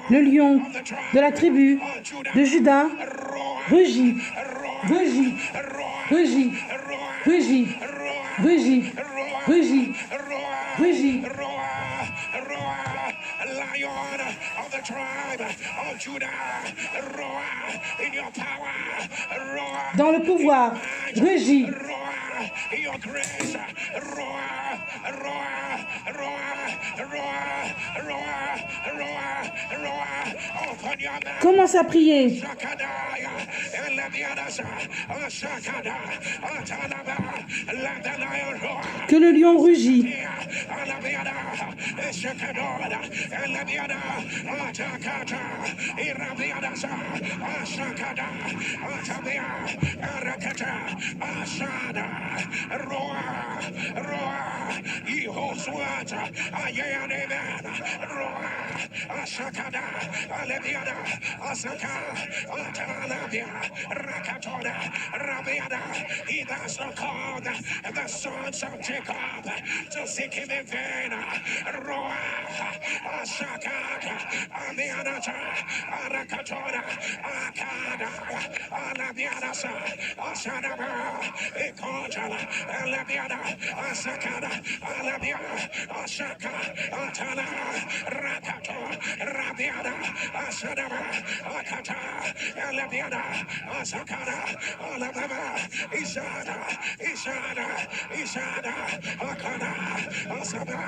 Le lion de la tribu de Juda rugit, rugit, rugit, rugit, rugit, rugit, rugit. Lion of the tribe of Judah, roar in your power, roar Dans le pouvoir, rugit. roar in your grace, roar, roar, roar, roar, roar, roar, roar. Open your mouth. Commence à prier. Sakadaya, Eleviadasa, Sakada, Atalaba, let the lion roar. Que le lion rugit. Alaviada, Shakadoda, Eleviada, Atakata, Iraviadasa, Asakada, Atabia, Arakata, Asada, Roa, Roa, Ihoswata, Ayanevan, Roa, Asakada, Aleviada, Asaka, Atalabia, Rakatona, Rabiada, he that's not called the sons of Jacob to seek him in vain. Roa, Asakada, Amianata, Arakatona, Akada, Alabiadasa, Asadaba, Ekotala, Alabiada, Asakada, Alabia, Asaka, Atala, Rakato, Rabiada, Asadaba, Akata, Alabiada, Asakada, Alabama, Isada, Isada, Isada, Akada, Asaba,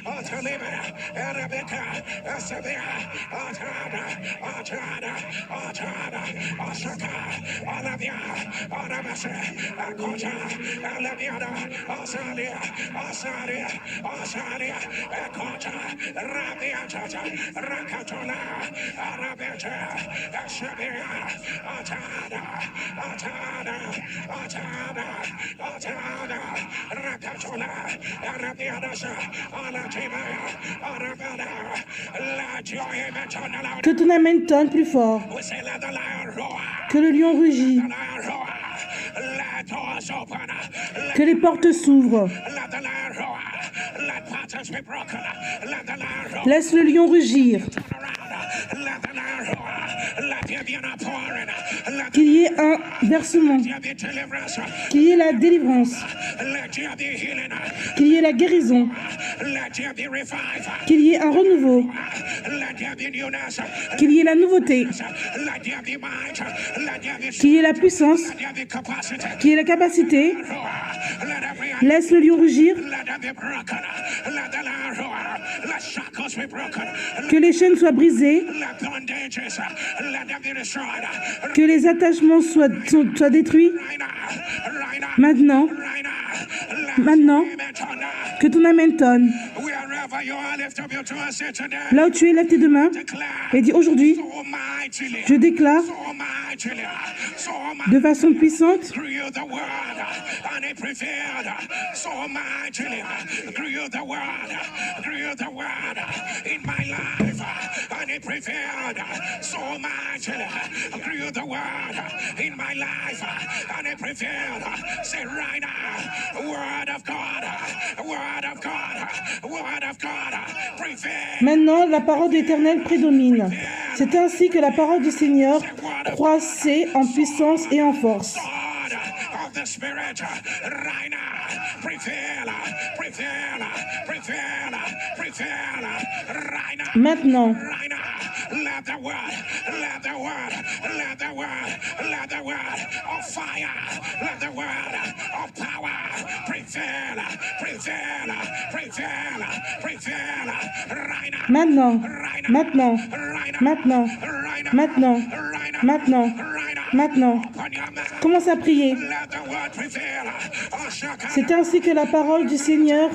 Atalebe, Arabeka, Asabia, Atada, Atada, Atada, Asaka, Alabia, Arabasa, Akota, Alabiada, Asalia, Asalia, Asalia, Akota, Rabiata, Rakatola, Arabeta, Asabia, Atada, Atada, Atada, Atada, Rakatola, Arabiadasa, Alatibaya, Arabada, La Joy Que ton amène tonne plus fort. we say let the lion roar, Que le lion rugit. the lion roar, let doors open, Que les portes s'ouvrent. let the lion roar, let patterns be broken, let the lion roar. Laisse le lion rugir. Let the lion roar, let there be an outpouring, let Qu'il y ait un versement. there be deliverance, Qu'il y ait la délivrance. let there be healing, Qu'il y ait la guérison. let there be revival, Qu'il y ait un renouveau. let there be newness, Qu'il y ait la nouveauté. let there be might, let there be Qu'il y ait la puissance. let there be capacity, Qu'il y ait la capacité. roar, let every Laisse le lion rugir. let them be broken, let the lion roar, let shackles be broken, Que les chaînes soient brisées. let bondages, let them be destroyed, Que les attachements soient détruits. right now, right now, Maintenant. right now, let Maintenant. amen turn now. Que ton amène tonne. Wherever you are, lift up your two hands here today. Là où tu es, lève tes deux mains. Declare Et dis aujourd'hui, so mightily, je déclare so mightily, so de façon puissante grew the word and it prevailed so mightily, grew the word in my life and it prevailed so mightily, grew the word in my life and it prevailed. Say right now, word of God, word of God, word of God, prevail. Maintenant, la parole de l'Éternel prédomine. C'est ainsi que la parole du Seigneur croissait en puissance et en force. God of the Spirit, right now, prevail, prevail, prevail, prevail, right now. Maintenant, Right now, let the word, let the word, let the word, let the word of fire, let the word of power prevail, prevail, prevail, prevail, right now. maintenant, Right now, maintenant, right now, maintenant, right now, maintenant, right now, maintenant, right now. maintenant. Open your mouth. Commence à prier. Let the word prevail. C'est ainsi que la parole du Seigneur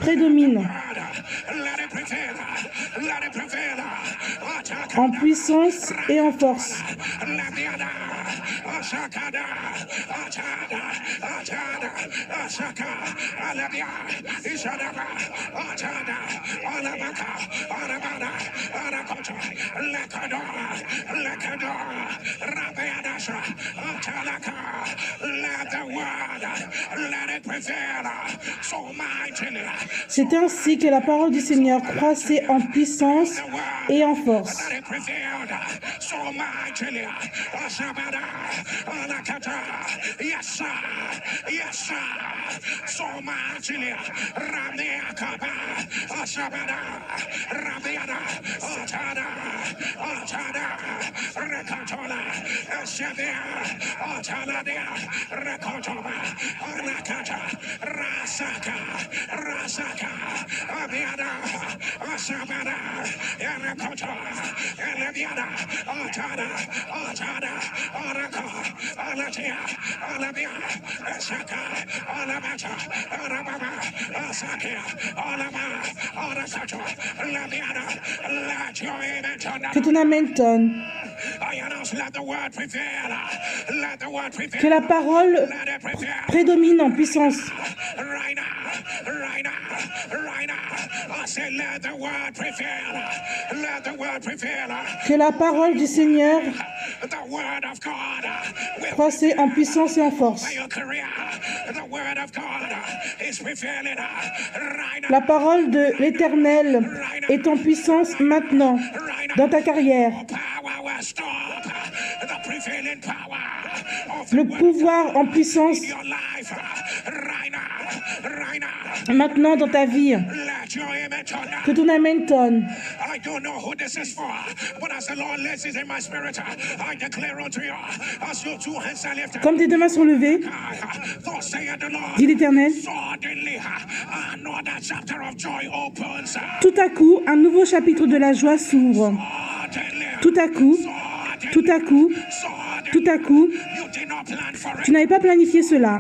prédomine Let it prevail. Let it prevail. en puissance et en force. Labiada, Asakada, Atada, Atada, Asaka, Alabia, Isadaba, Atada, Alabaka, Arabada, Arakota, Lakadora, Lakadora, Rabeadasa, Atalaka, let the word, let it C'est ainsi que la parole du Seigneur croissait en puissance et en force. Que ton amen tonne. Que la parole prédomine en puissance. Que la parole du Seigneur croissait en puissance et en force. La parole de l'Éternel est en puissance maintenant dans ta carrière. Le pouvoir en puissance maintenant dans ta vie. Que ton amen tonne. Comme tes deux mains sont levées, dit l'Éternel, tout à coup, un nouveau chapitre de la joie s'ouvre. Tout à coup, tout à coup, tout à coup, tu n'avais pas planifié cela.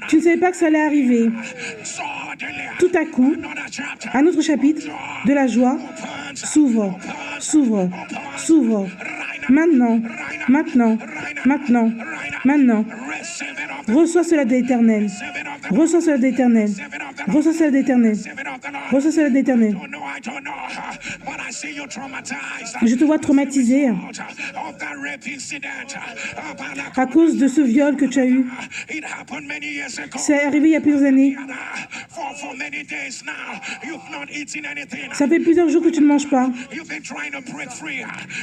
Tu ne savais pas que ça allait arriver. Tout à coup, un autre chapitre de la joie s'ouvre, s'ouvre, s'ouvre. Maintenant, maintenant, maintenant, maintenant. Reçois cela de l'Éternel. Reçois cela de l'Éternel. Reçois cela de l'Éternel. Reçois cela de l'Éternel. Je te vois traumatisé à cause de ce viol que tu as eu. C'est arrivé il y a plusieurs années. Ça fait plusieurs jours que tu ne manges pas.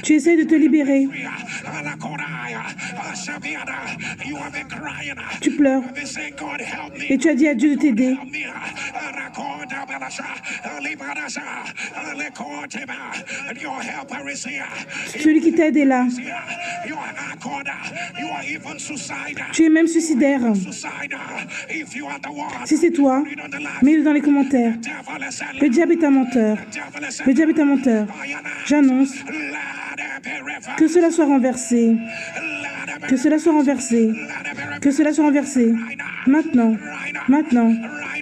Tu essaies de te libérer. Tu pleures. Et tu as dit à Dieu de t'aider. Celui qui t'aide est là. Tu es même suicidaire. Si c'est toi, mets-le dans les commentaires. Le diable est un menteur. Le diable est un menteur. J'annonce que cela soit renversé. Que cela soit renversé. Que cela soit renversé. Maintenant. Maintenant.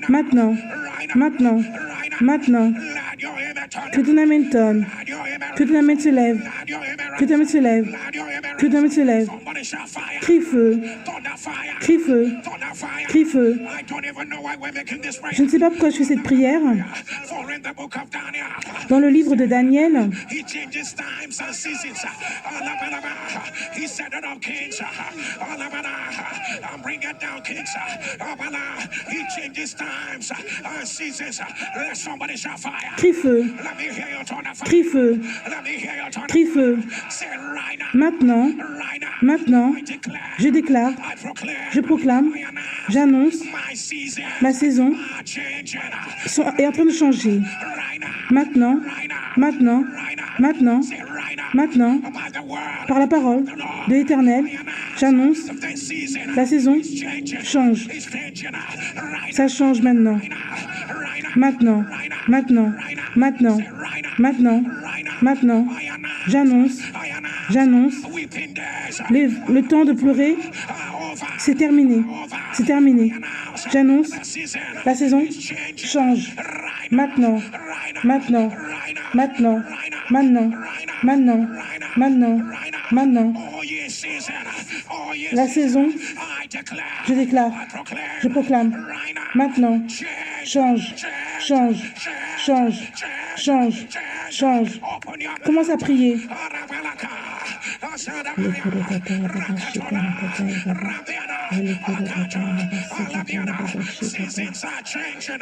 Maintenant. Maintenant. Maintenant. Que ton amen tonne. Que ton amen se lève. Que ton amen se lève. Que ton amen se lève. Crie feu. Crie feu. Crie feu. Je ne sais pas pourquoi je fais cette prière. Dans le livre de Daniel, crie feu. Crie feu. Crie feu. Maintenant, maintenant, je déclare, je proclame, j'annonce, ma saison est en train de changer. Maintenant, maintenant, maintenant, maintenant, par la parole de l'Éternel, j'annonce, la saison change. Ça change maintenant. Maintenant, maintenant, maintenant, maintenant, maintenant, j'annonce, le temps de pleurer, c'est terminé, c'est terminé. J'annonce, la saison change. Maintenant, maintenant, maintenant, maintenant, maintenant, maintenant, maintenant. La saison, je déclare, je proclame, maintenant, change, change, change, change, Change. Commence à prier.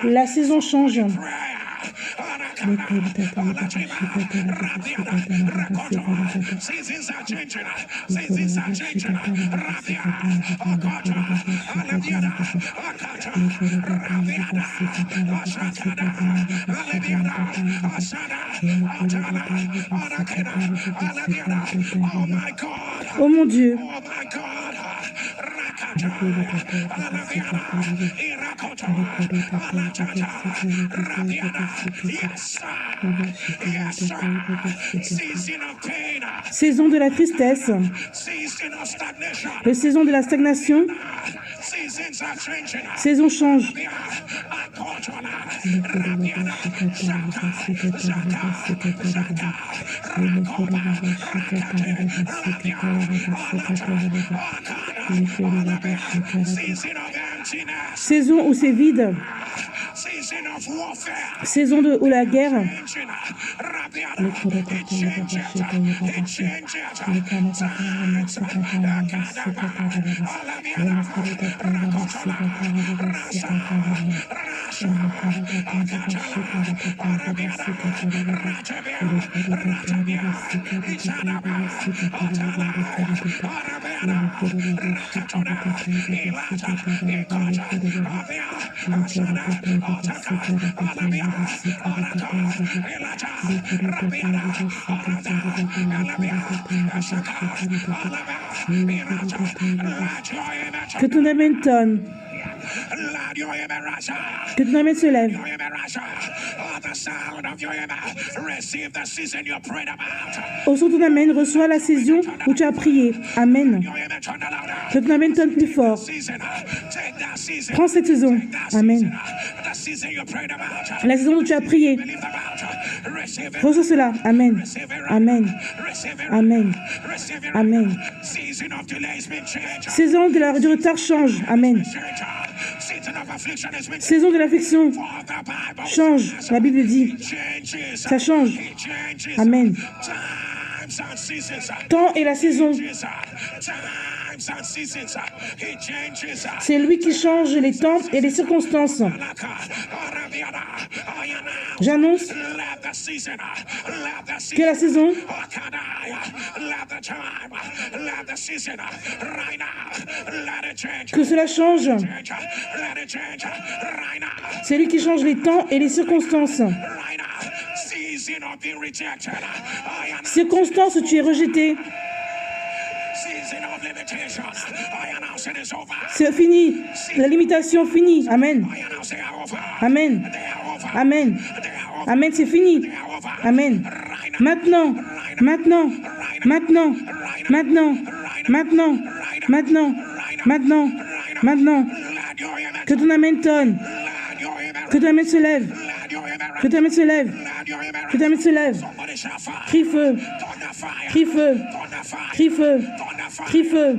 La saison change. Oh mon Dieu. Saison de la tristesse, le saison de la stagnation, saison change. Saison où c'est vide. Saison où la guerre. Que ton amen tonne. Que ton amen se lève. Au son de ton amen, reçois la saison où tu as prié. Amen. Que ton amen tonne plus fort. Prends cette saison. Amen. La saison où tu as prié. Reçois cela. Amen. Amen. Amen. Amen. Saison de du retard change. Amen. Saison de l'affliction change. La Bible dit. Ça change. Amen. Temps et la saison. C'est lui qui change les temps et les circonstances. J'annonce que la saison, que cela change. C'est lui qui change les temps et les circonstances. Circonstances où tu es rejeté. C'est fini. La limitation finie. Amen. Amen. Amen. Amen, c'est fini. Amen. Maintenant. Maintenant. Maintenant. Maintenant. Maintenant. Maintenant. Maintenant. Maintenant. Que ton amen tonne. Que ton amen se lève. Que ton amen se lève. Que ton amen se lève. Crie feu. Crie feu. Crie feu. Crie feu.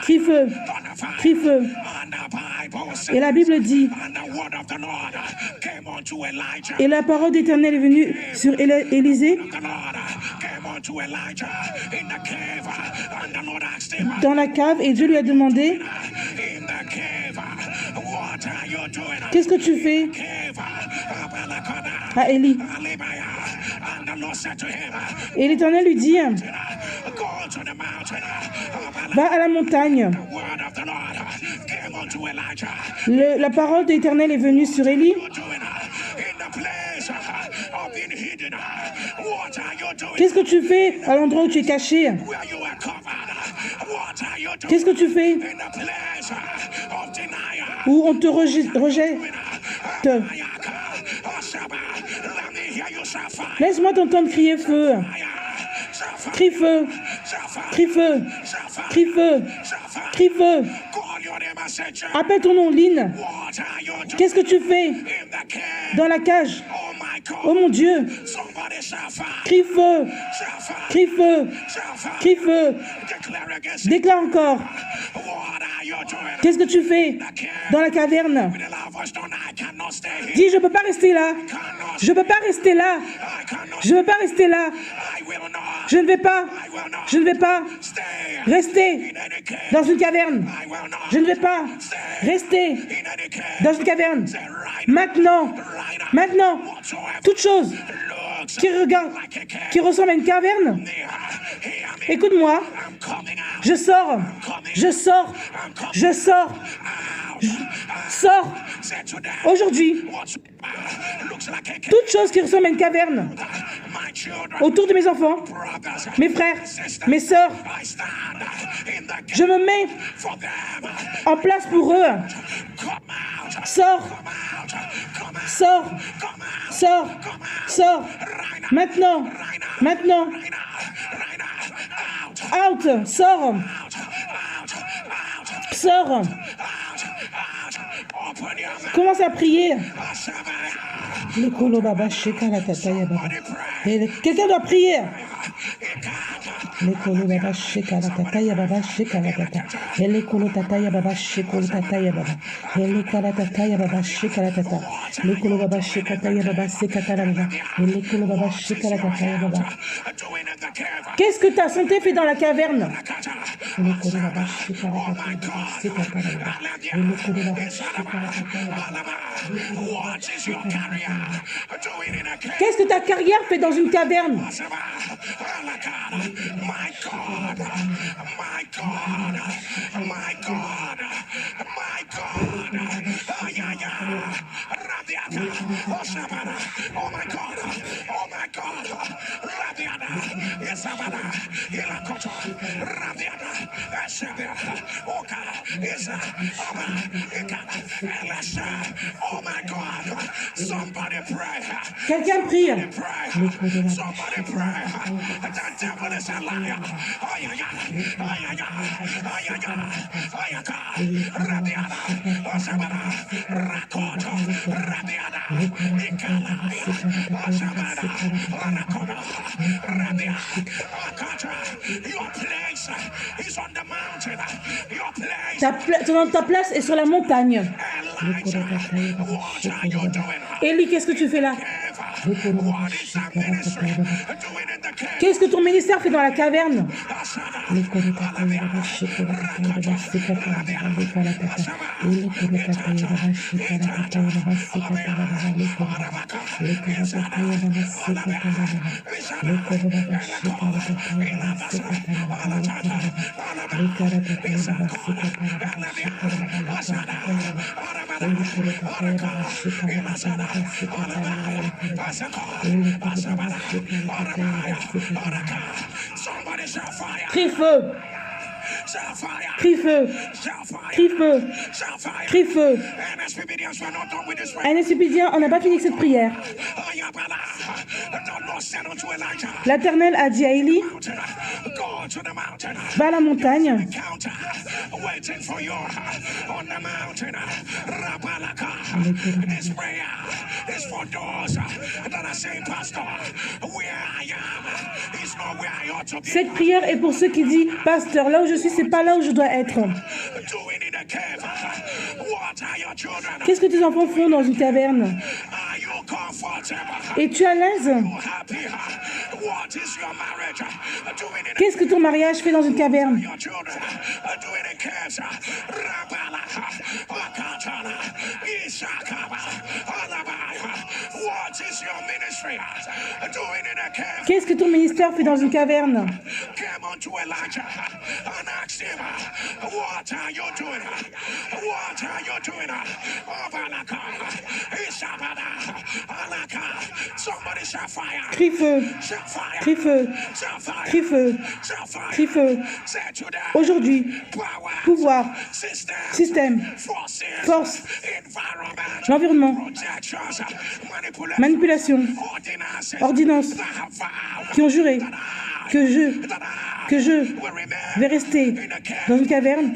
Crie feu. Crie feu. Et la Bible dit, et la parole d'Éternel est venue sur Élisée dans la cave, et Dieu lui a demandé, qu'est-ce que tu fais à Élie? Et l'Éternel lui dit, va à la montagne. La parole de l'Éternel est venue sur Élie. Qu'est-ce que tu fais à l'endroit où tu es caché? Qu'est-ce que tu fais où on te rejette? Laisse-moi t'entendre crier feu. Crie feu. Crie feu. Crie feu. Crie feu. Appelle ton nom, Lynn. Qu'est-ce que tu fais dans la cage? Oh mon Dieu, crie feu, crie feu, crie feu. Déclare encore. Qu'est-ce que tu fais dans la caverne? Dis, je ne peux pas rester là. Je ne peux pas rester là. Je ne veux pas rester là. Je ne vais pas. Je ne vais pas rester dans une caverne. Je ne vais pas rester dans une caverne. Maintenant, maintenant, toute chose qui ressemble à une caverne, écoute-moi, je sors, je sors, je sors, sors aujourd'hui. Toute chose qui ressemble à une caverne autour de mes enfants, mes frères, mes sœurs, je me mets en place pour eux. Sors, sors, sors, sors, maintenant, maintenant, out, sors, sors, commence à prier. Quelqu'un doit prier. Lekolo baba sheka la tata ya baba sheka la tata. Lekolo tata ya baba sheka la tata ya baba. Lekala tata ya baba sheka la tata. Lekolo baba sheka tata ya baba sheka la baba. Lekolo baba sheka la tata ya baba. Qu'est-ce que ta santé fait dans la caverne? Lekolo baba sheka la tata ya baba sheka la baba. Lekolo baba sheka la tata ya baba. Qu'est-ce que ta carrière fait dans une caverne? My God, my God, my God, my God. Oh my God, oh my God. Rabiada, Isabada, Ilakoto, Rabiada, Ashabia, Oka, Isa, Oba, Ikana, Elasha. Oh my God, somebody pray. Quelqu'un prie. Somebody pray. The devil is a liar. Rabiada, Osabada, Rakoto, Rabiada, Ikalaya, Osabada, Rakoto, Rabiada, Akata. Your place is on the mountain. Your place. Ta place est sur la montagne. Élie, qu'est-ce que tu fais là? Qu'est-ce que ton ministère fait dans la caverne? Crie feu! Crie feu! Crie feu! Crie feu! NSPDien, on n'a pas fini avec cette prière. L'Éternel a dit à Élie, va à la montagne. Cette prière est pour ceux qui disent, pasteur, là où je suis, c'est pas là où je dois être. Qu'est-ce que tes enfants font dans une caverne? Es-tu à l'aise? Qu'est-ce que ton mariage fait dans une caverne? Qu'est-ce que ton ministère fait dans une caverne? Crie feu, crie feu, crie feu, crie feu. Aujourd'hui, pouvoir, système, force, l'environnement, manipulation, ordonnances, qui ont juré que je vais rester dans une caverne.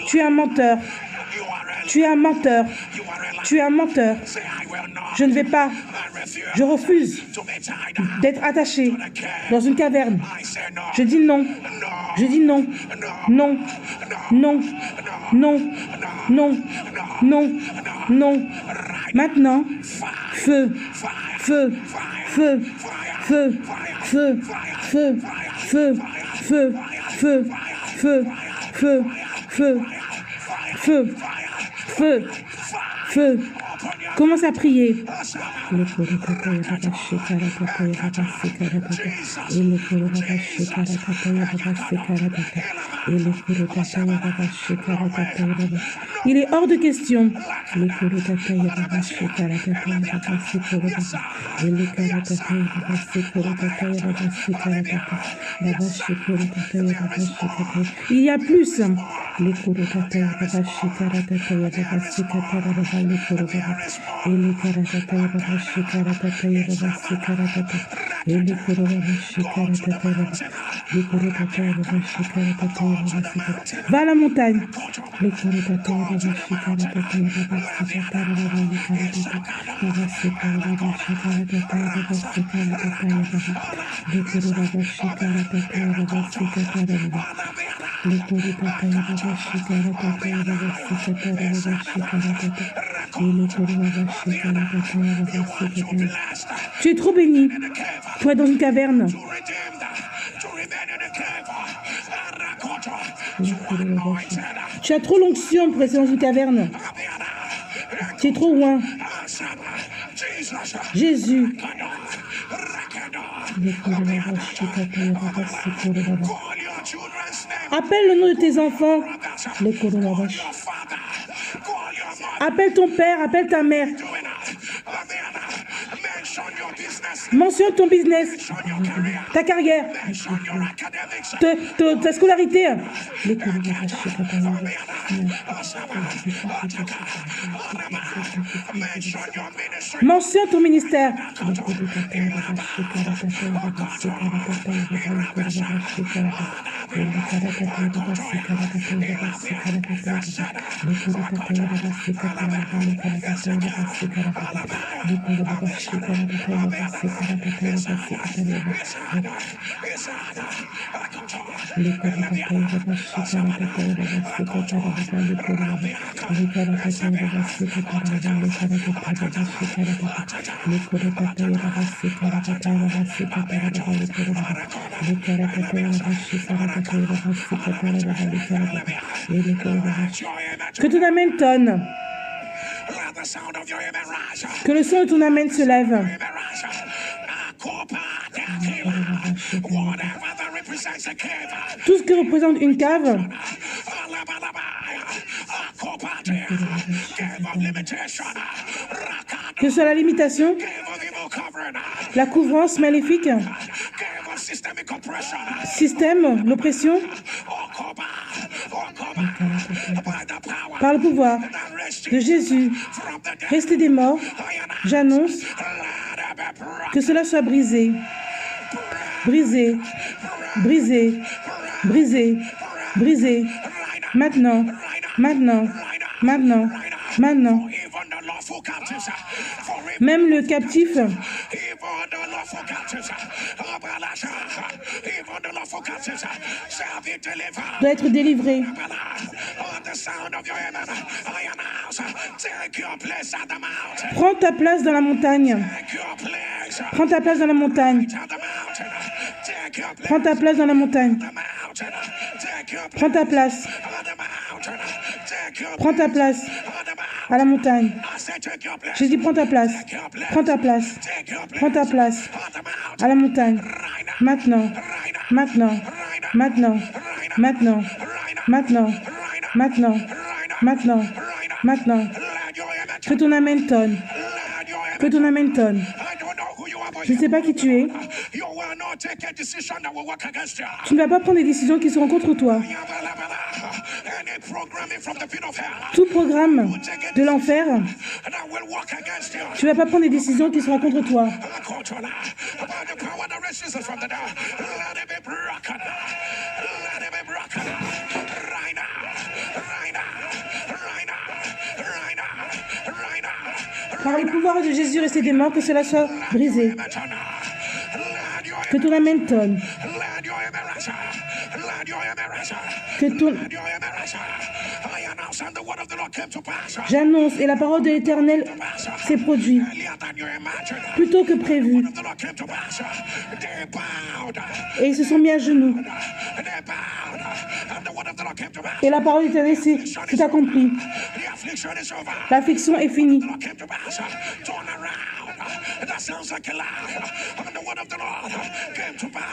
Tu es un menteur. Tu es un menteur. Tu es un menteur. Je ne vais pas. Je refuse d'être attaché dans une caverne. Je dis non. Je dis non. Non. Non. Non. Non. Non. Non. Maintenant, feu. Feu. Feu. Feu. Feu. Feu. Feu. Feu. Feu. Feu. Feu. Feu. Feu. Feu. Feu. Commence à prier. Il est hors de question. Il y a plus. Va à la montagne. Tu es trop béni pour être dans une caverne. Tu as trop l'onction pour rester dans une caverne. Tu es trop loin. Jésus. Appelle le nom de tes enfants. Appelle ton père, appelle ta mère. Mentionne ton business, ta carrière, ta scolarité. Mentionne ton ministère. Que ton amen tonne. Que le son de ton amen se lève. Tout ce que représente une cave, que ce soit la limitation, la couvrance maléfique, système, l'oppression, par le pouvoir de Jésus, resté des morts, j'annonce que cela soit brisé, brisé, brisé, brisé, brisé, maintenant, maintenant, maintenant, maintenant. Même le captif doit être délivré. Prends ta place dans la montagne. Prends ta place dans la montagne. Prends ta place dans la montagne. Prends ta place. Prends ta place à la montagne. J'ai dit prends ta place. Prends ta place. Prends ta place à la montagne. Maintenant. Maintenant. Maintenant. Maintenant. Maintenant. Maintenant. Maintenant. Maintenant. Que ton amen tonne. Que ton amen tonne. Je ne sais pas qui tu es. Tu ne vas pas prendre des décisions qui seront contre toi. Tout programme de l'enfer, tu ne vas pas prendre des décisions qui seront contre toi. Par le pouvoir de Jésus resté des morts, que cela soit brisé. Que ton Amen tonne. Que ton... J'annonce et la parole de l'Éternel s'est produite plutôt que prévu. Et ils se sont mis à genoux. Et la parole de l'Éternel s'est accomplie. L'affliction est finie.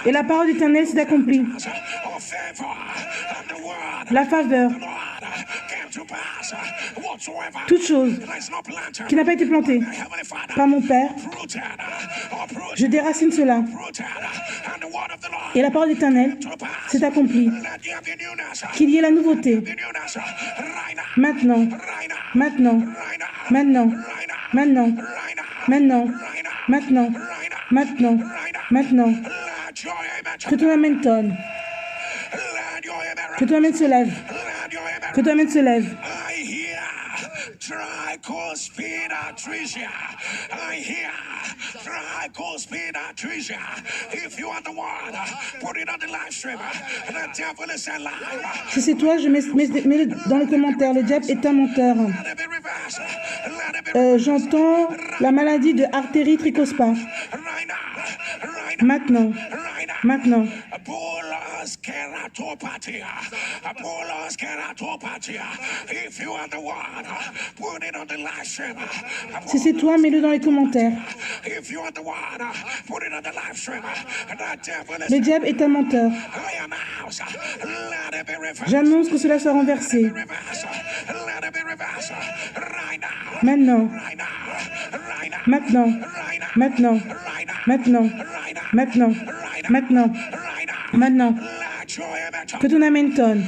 Et la parole de l'Éternel s'est accomplie. La faveur. Toute chose qui n'a pas été plantée par mon Père, je déracine cela. Et la parole de l'Éternel s'est accomplie. Qu'il y ait la nouveauté. Maintenant, maintenant, maintenant, maintenant, maintenant, maintenant, maintenant, maintenant. Que ton Amen tonne. Que ton Amen se lève. Que ton Amen se lève. Si c'est toi, je mets dans les commentaires. Le diable est un menteur. J'entends la maladie de artérie trichospah. Maintenant. Maintenant. Si c'est toi, mets-le dans les commentaires. Le diable est un menteur. J'annonce que cela soit renversé. Maintenant. Maintenant. Maintenant. Maintenant. Maintenant. Maintenant. Maintenant. Que ton Amen tonne.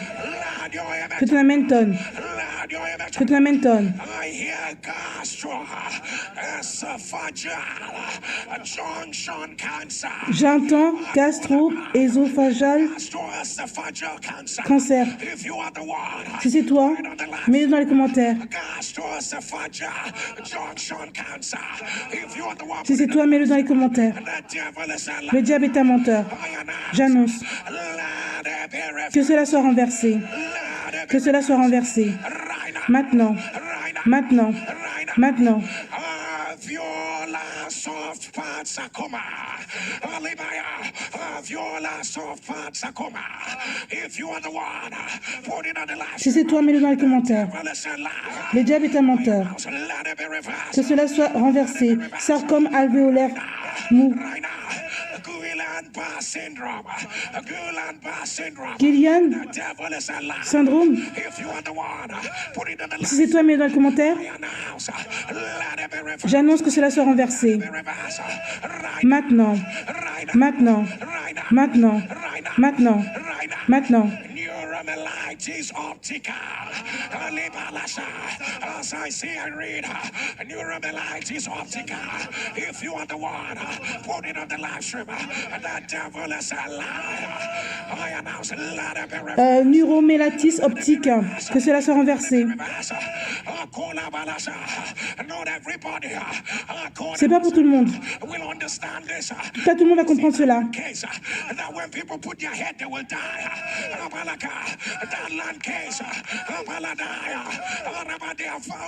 Que ton Amen tonne. Que ton Amen tonne. J'entends gastro-ésophageal cancer. Si c'est toi, mets-le dans les commentaires. Si c'est toi, mets-le dans les commentaires. Le diable est un menteur. J'annonce que cela soit renversé. Que cela soit renversé. Maintenant. Maintenant. Maintenant. Si c'est toi, mets-le dans les commentaires. Le diable est un menteur. Que cela soit renversé. Sarcome alvéolaire mou. Guillain syndrome. Si c'est toi, mets-le dans les commentaires. J'annonce que cela soit renversé. Maintenant. Maintenant. Maintenant. Maintenant. Maintenant. As I say and read, neuromyelitis optica. If you are the one, put it on the live stream. The devil is a liar. I announce neuromyelitis optique. Que cela soit renversé. C'est pas pour tout le monde. Pas tout le monde va comprendre cela.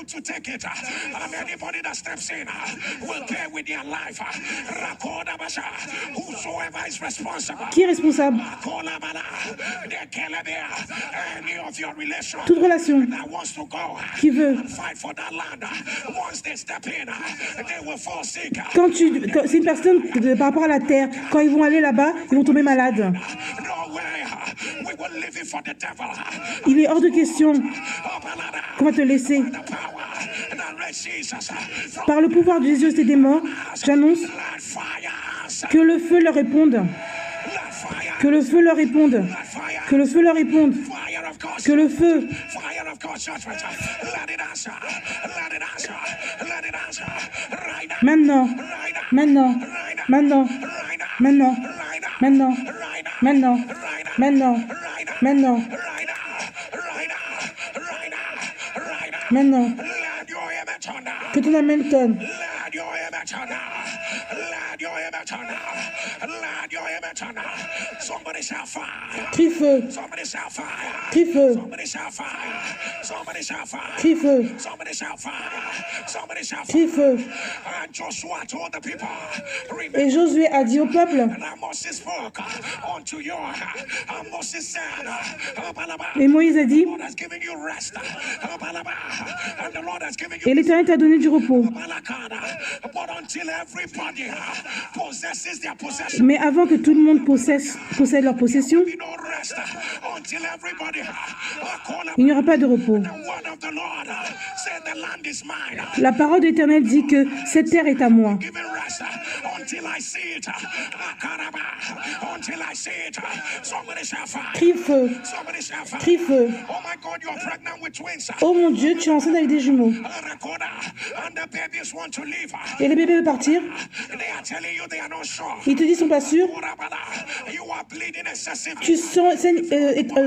To take it, and anybody that steps in will pay with their life. Whosoever is responsible. Qui est responsable? Toute relation qui veut. C'est une personne par rapport à la terre. Quand ils vont aller là-bas, ils vont tomber malades. Il est hors de question qu'on va te laisser. Par le pouvoir de Jésus et des morts, j'annonce que le feu leur réponde. Que le feu leur réponde. Que le feu leur réponde. Que le feu. Maintenant. Maintenant. Maintenant. Maintenant. Maintenant. Maintenant. Maintenant. Maintenant. Maintenant. Que ton Amen tonne. Let your amen turn now. Let your amen turn now. Let your amen turn now. Somebody shout fire. Crie feu. Somebody shout fire. Crie feu. Somebody shout fire. Somebody shout fire. Crie feu. Somebody shout fire. Somebody shout Crie fire. feu. And Joshua told the people, remember, Et Josué a dit au peuple, and Moses spoke unto you. And Moses said, et Moïse a dit, the Lord has given you rest. And the Lord has given et you l'Éternel t'a donné du repos. but until everybody possesses their possession, Mais avant que tout le monde possède leur possession, we don't rest until everybody il n'y aura pas de repos. the word of the Lord said the land is mine. La parole de l'Éternel dit que cette terre est à moi. Give it rest until I see it. Until I see it. Somebody shout fire. Crie feu, Somebody shout fire. crie feu. Oh my God, you're pregnant with twins. Oh mon Dieu, tu es enceinte avec des jumeaux. And the babies want to leave. Et les bébés veulent partir. They are telling you they are not sure. Ils te disent, ils sont pas sûrs. You are bleeding excessively. Tu saigne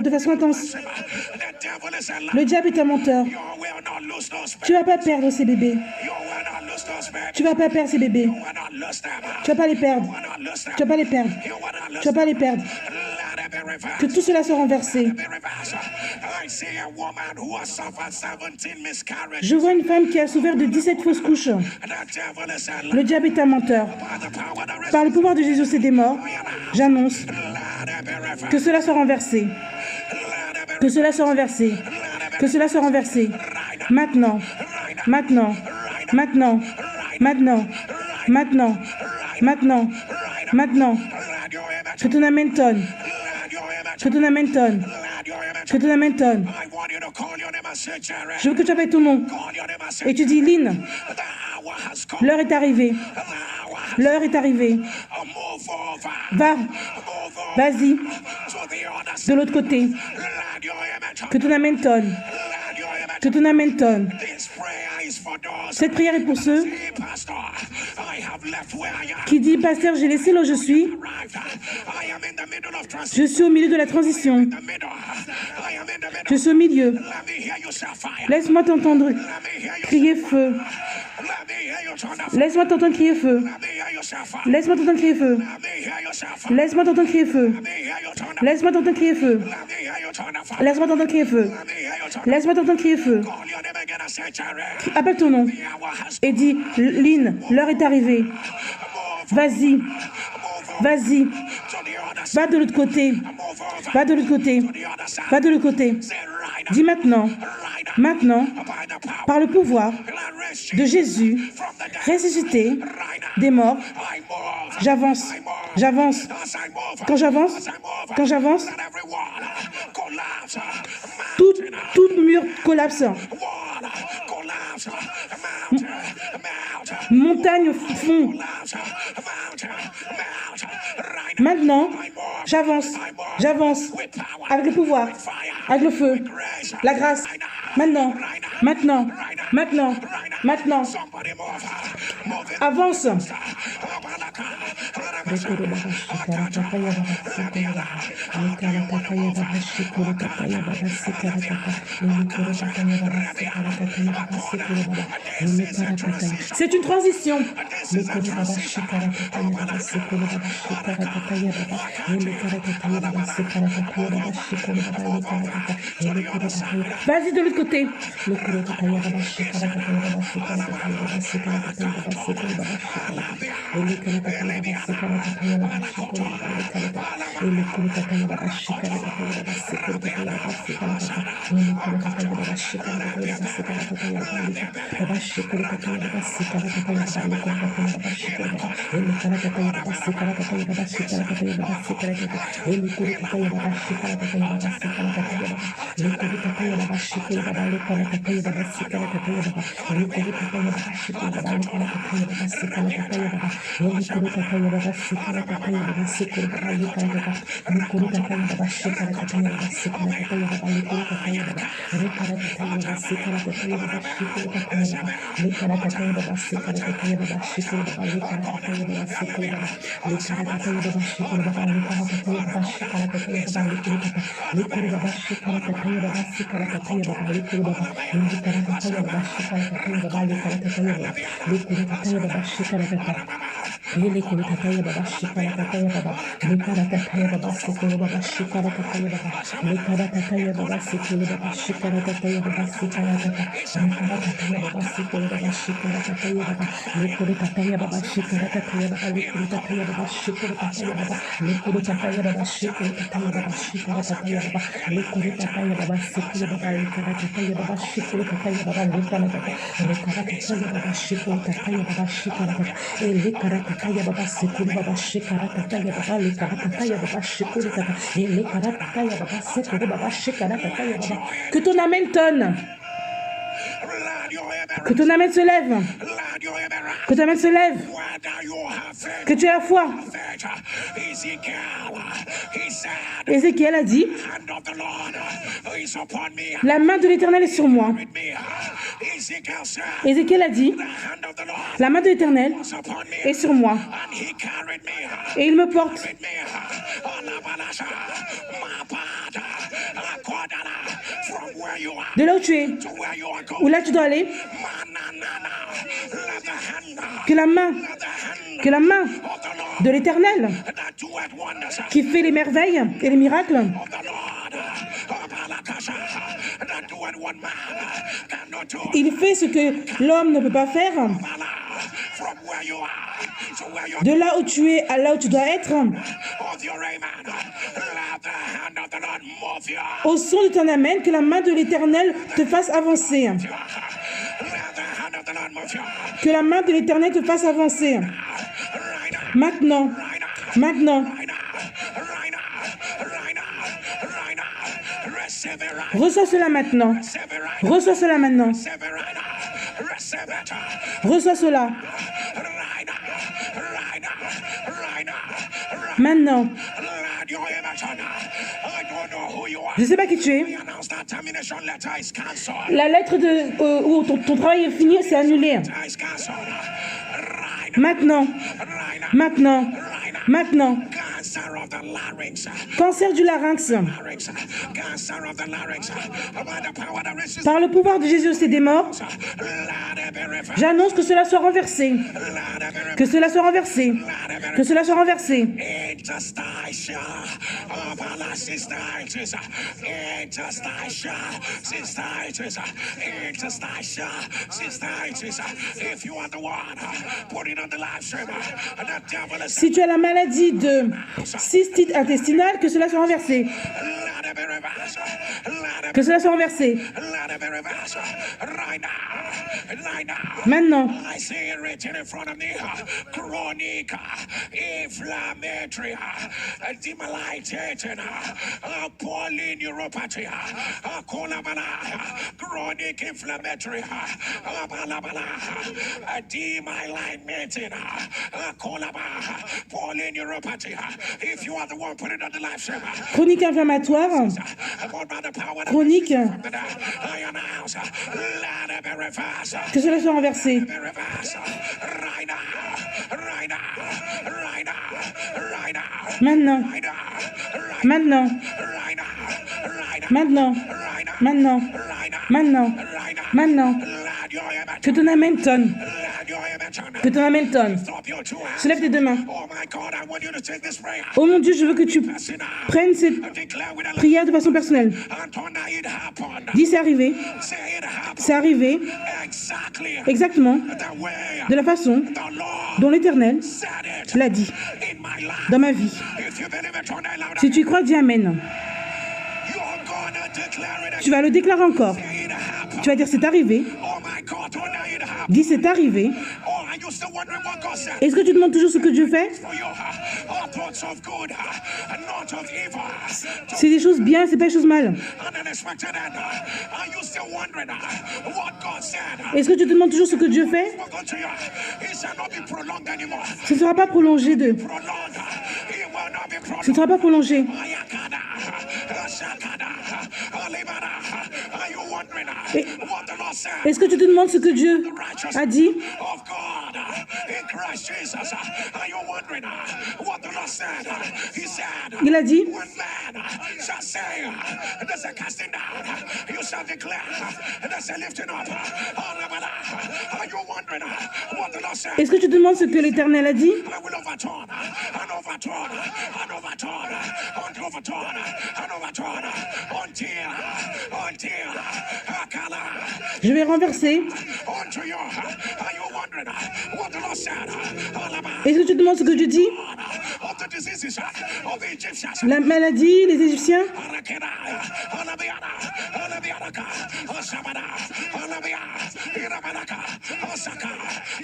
de façon intense. The devil is a liar. Le diable est un menteur. You will not lose those Tu vas pas perdre ces bébés. You will not lose those babies. Tu vas pas perdre ces bébés. You will not lose them. Tu vas pas les perdre. You will not lose them. Tu vas pas les perdre. You will not lose Tu vas pas les perdre. Let it be reversed. Que tout cela soit renversé. Be reversed. I see a woman who has suffered 17 miscarriages. Je vois une femme qui a souffert de 17 fausses couches. The devil is a liar. Le diable est un menteur. By the power that rests. Par le pouvoir de Jésus, c'est des morts. J'annonce Let it be reversed. que cela soit renversé. Let it be Que cela soit renversé. Que cela soit renversé. Maintenant. Maintenant. Maintenant. Maintenant. Maintenant. Maintenant. Maintenant. Let your amen. Que ton Amen tonne. Let your amen. Que ton Amen tonne. Let your amen. Que ton Amen tonne. I want you to call your name and say, Jerry. Je veux que tu appelles ton nom. Call your name and say, Et tu dis, Lynn, the hour has come. l'heure est arrivée. The hour has L'heure est arrivée. move over. Va. Move over Vas-y. to the other De side. l'autre côté. Let your amen. Que ton Amen tonne. Let your amen. Que ton Amen tonne. This prayer is for those. Cette prière est pour ceux Hey, Pastor, I have left where I am. qui disent, Pasteur, j'ai laissé là où je suis. Arrived. I am in the middle of transition. Je suis au milieu de la transition. The middle. I am in the middle. Je suis au milieu. Let me hear you shout fire. Laisse-moi t'entendre Let me hear you. crier feu. Let me hear you turn up. Laisse-moi t'entendre crier feu. Let me hear you shout fire. Laisse-moi t'entendre crier feu. Let me hear you shout fire. Laisse-moi t'entendre crier feu. Let me hear you turn up. Laisse-moi t'entendre crier feu. Let me hear you turn up. Laisse-moi t'entendre crier feu. Let me hear you turn up. Laisse-moi t'entendre crier feu. Call your name again and say, Jerry. Appelle ton nom The hour has et dis, Lynn, l'heure est arrivée. Vas-y, vas-y, to the other side. va de l'autre côté, Move over va de l'autre côté, to the other side. va de l'autre côté. Say right Dis maintenant, right maintenant, by the power. par le pouvoir Glorious de Jésus, from the dead. ressuscité Right now. des morts, I move. j'avance, j'avance. As I move. Quand j'avance, As I move. quand j'avance, Let every wall collapse. tout mur collapse. Wall collapse. Mountain. Mountain. Montagne fond. Collapse. Mountain. Mountain. Right now. Maintenant, j'avance, j'avance With power. avec le pouvoir, Fire. avec le feu, Grace. la grâce. Maintenant, maintenant, maintenant, maintenant. Somebody move. Move it. Avance. C'est une transition. Vas-y de l'autre côté. Ele kuru tataya baba shikara tataya baba lekara tataya baba sikuru baba shikara tataya baba lekara tataya baba sikuru baba shikara tataya baba sikara tataya lekara tataya baba sikuru baba shikara tataya baba lekuru tataya baba shikara tataya baba lekuru tataya baba shikuru tataya baba lekuru tataya baba shikuru tataya baba shikara tataya baba lekuru tataya baba sikuru baba lekara tataya baba shikuru tataya baba lekara tataya baba shikuru tataya baba shikara tataya lekara tataya baba sikuru baba shikara tataya baba lekara tataya baba shikuru tataya lekara tataya baba sikuru baba shikara tataya baba. Que ton amen tonne. Que ton amen se lève. Que ton amen se lève. Que tu aies la foi. Ézéchiel a dit, la main de l'Éternel est sur moi. Ézéchiel a dit, la main de l'Éternel est sur moi. Et il me porte. De là où tu es, où là tu dois aller, que la main de l'Éternel qui fait les merveilles et les miracles, il fait ce que l'homme ne peut pas faire. De là où tu es à là où tu dois être, au son de ton amen, que la main de l'Éternel te fasse avancer. Que la main de l'Éternel te fasse avancer. Maintenant, maintenant. Reçois cela maintenant. Reçois cela maintenant. Reçois cela. Maintenant. Je ne sais pas qui tu es. La lettre où ton travail est fini, c'est annulé. Maintenant. Maintenant. Maintenant. Cancer du larynx. Par le pouvoir de Jésus c'est des morts, j'annonce que cela soit renversé. Que cela soit renversé. Que cela soit renversé. Si tu as la maladie de cystite intestinale, que cela soit renversé. Que cela soit renversé. Maintenant. Chronic inflammatory, if you are the one putting on the life stream, chronique inflammatoire, chronique, que cela soit renversé. Maintenant, maintenant, maintenant, maintenant, maintenant, maintenant, que ton amen tonne. Que ton amen tonne. Soulève tes deux mains. Oh mon Dieu, je veux que tu prennes cette prière de façon personnelle. Dis c'est arrivé. C'est arrivé exactement de la façon dont l'Éternel l'a dit dans ma vie. Si tu y crois, dis amen. Tu vas le déclarer encore. Tu vas dire c'est arrivé. Dis c'est arrivé. Est-ce que tu demandes toujours ce que Dieu fait? thoughts of good, not of evil. C'est des choses bien, c'est pas des choses mal. An unexpected end. Are you still wondering what God said? Est-ce que tu te demandes toujours ce que Dieu fait? Spoken to you. It shall not be prolonged anymore. Ce ne sera pas prolongé de. Prolonged. It will not be prolonged. Ce ne sera pas prolongé. Ayakada, Shakada, Alibada. Are you wondering what the Lord said? Est-ce que tu te demandes ce que Dieu a dit? Of God in Christ Jesus. Are you wondering what the Lord said? He said, Il a dit, when man shall say, there's a casting down, you shall declare, there's a lifting up. Are you wondering what the Lord said? est-ce que tu te demandes ce que l'Éternel a dit? I will overturn and overturn and overturn and overturn and overturn until Akala. Je vais renverser. Unto you. Are you wondering what the Lord said? Est-ce que tu te demandes ce que Dieu dit? Of the diseases of the Egyptians. La maladie, les Égyptiens?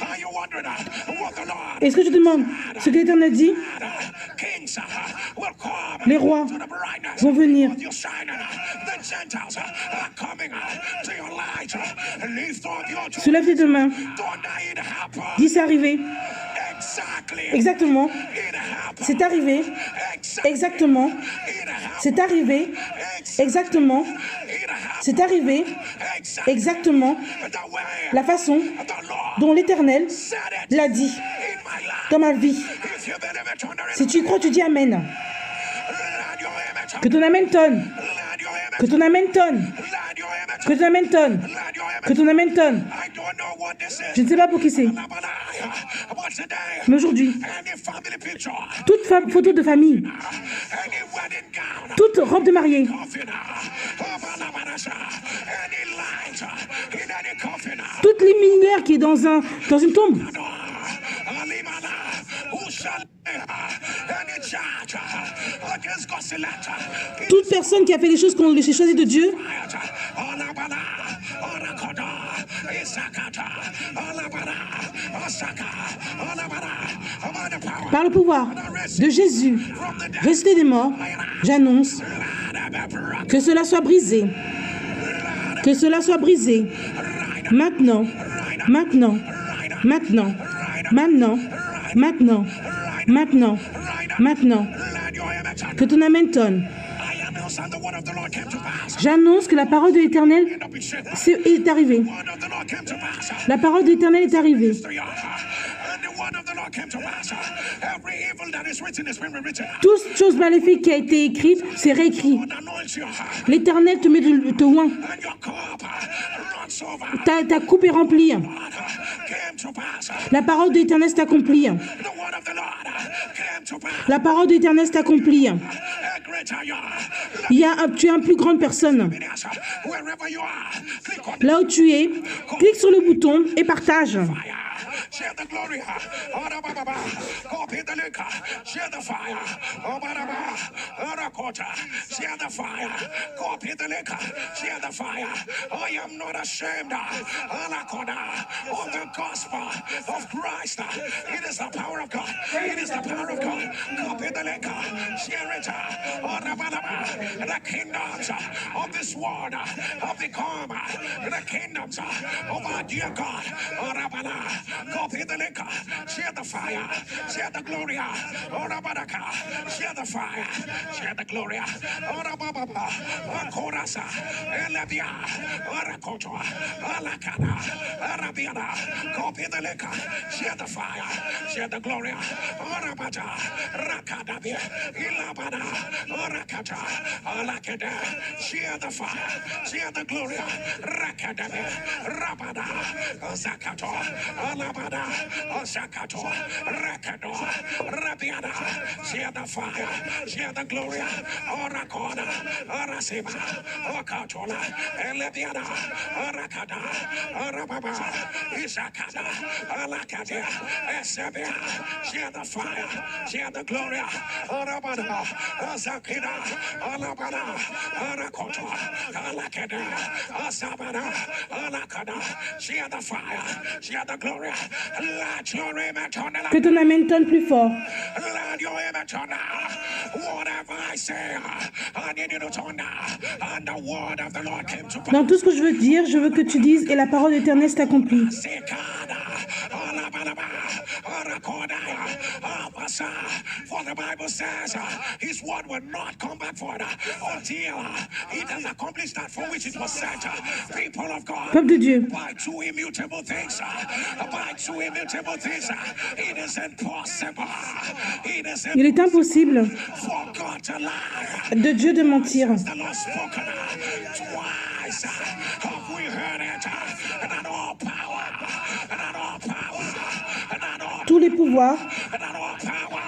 Are you wondering what the Lord Est-ce que tu te demandes ce que l'Éternel dit? kings will come Les rois to the brightness vont venir. of your shining. The Gentiles are coming to your light. Lift up your two. Soulève tes deux mains. Don't it happen. Dis c'est arrivé. Exactly. Exactement. It happened. C'est arrivé. Exactly. Exactement. It happened. C'est arrivé. Exactement. It happened. C'est arrivé. Exactly. Exactement. The way La façon the Lord dont l'Éternel said it l'a dit in my life. dans ma vie. If you believe it, turn it. Si tu y crois, tu dis Amen. Let your image. Que ton Amen tonne. Let your image. Que ton Amen tonne. Let your image. Que ton Amen tonne. Let your Que image. ton Amen tonne. I don't know what this Je is. ne sais pas pour qui c'est. But today, Mais aujourd'hui, any family picture, toute photo de famille, any wedding gown, toute robe de mariée, coffin, any light in any coffin, toute lumière qui est dans une tombe, Alimana, who shall any charge against God's elect, toute personne qui a fait les choses qu'on lui a choisi de Dieu, Alabana, Arakoda, Isakata, Alabana, Asaka, Alabana, by the power par le pouvoir de Jésus, ressuscité des morts, j'annonce que cela soit brisé. Que cela soit brisé. Maintenant, maintenant, maintenant, maintenant, maintenant, maintenant, maintenant. Que ton Amen tonne. J'annonce que la parole de l'Éternel est arrivée. La parole de l'Éternel est arrivée. Toute chose maléfique qui a été écrite, c'est réécrit. L'Éternel te met te oint. Ta coupe est remplie. La parole de l'Éternel s'est accomplie. La parole de l'Éternel s'est accomplie. Tu es une plus grande personne. Là où tu es, clique sur le bouton et partage. Share the glory. Copy the link. Share the fire. Share the fire. Copy the link. Share the fire. I am not ashamed of the gospel of Christ. It is the power of God. It is the power of God. Copy the link. Share it. The kingdoms of this world have become the kingdoms of our dear God. Copy the link, share the fire, share the glory, share the fire, share the glory, Korasa, Elabia, Arakoto, Alakana, Arabiana, copy the link, share the fire, share the glory, Arabata, Rakadabia, Ilabana, Arakata, Alakada, share the fire, share the glory, Rakadabia, Rabada, Zakato, Alabada, Osakato, Rakado, Rabiana, share the fire, share the glory, Orakona, Orasiba, Okatola, Elebiana, Orakada, Orababa, Isakada, Alakadia, Esebia, share the fire, share the glory, Orabada, Osakida, Alabada, Orakoto, Alakada, Osabada, Alakada, share the fire, share the glory, Que ton amen tonne plus fort. Dans tout ce que je veux dire, je veux que tu dises et la parole éternelle s'accomplit. For the Bible says his word will not come back void until it has accomplished that for which it was sent. People of God, Peuple de Dieu, by two immutable things, it is impossible. il est impossible For God to lie. de Dieu de mentir. The Lord spoken twice. Have we heard it? That all power, that all power, that all Tous les pouvoirs, that all power,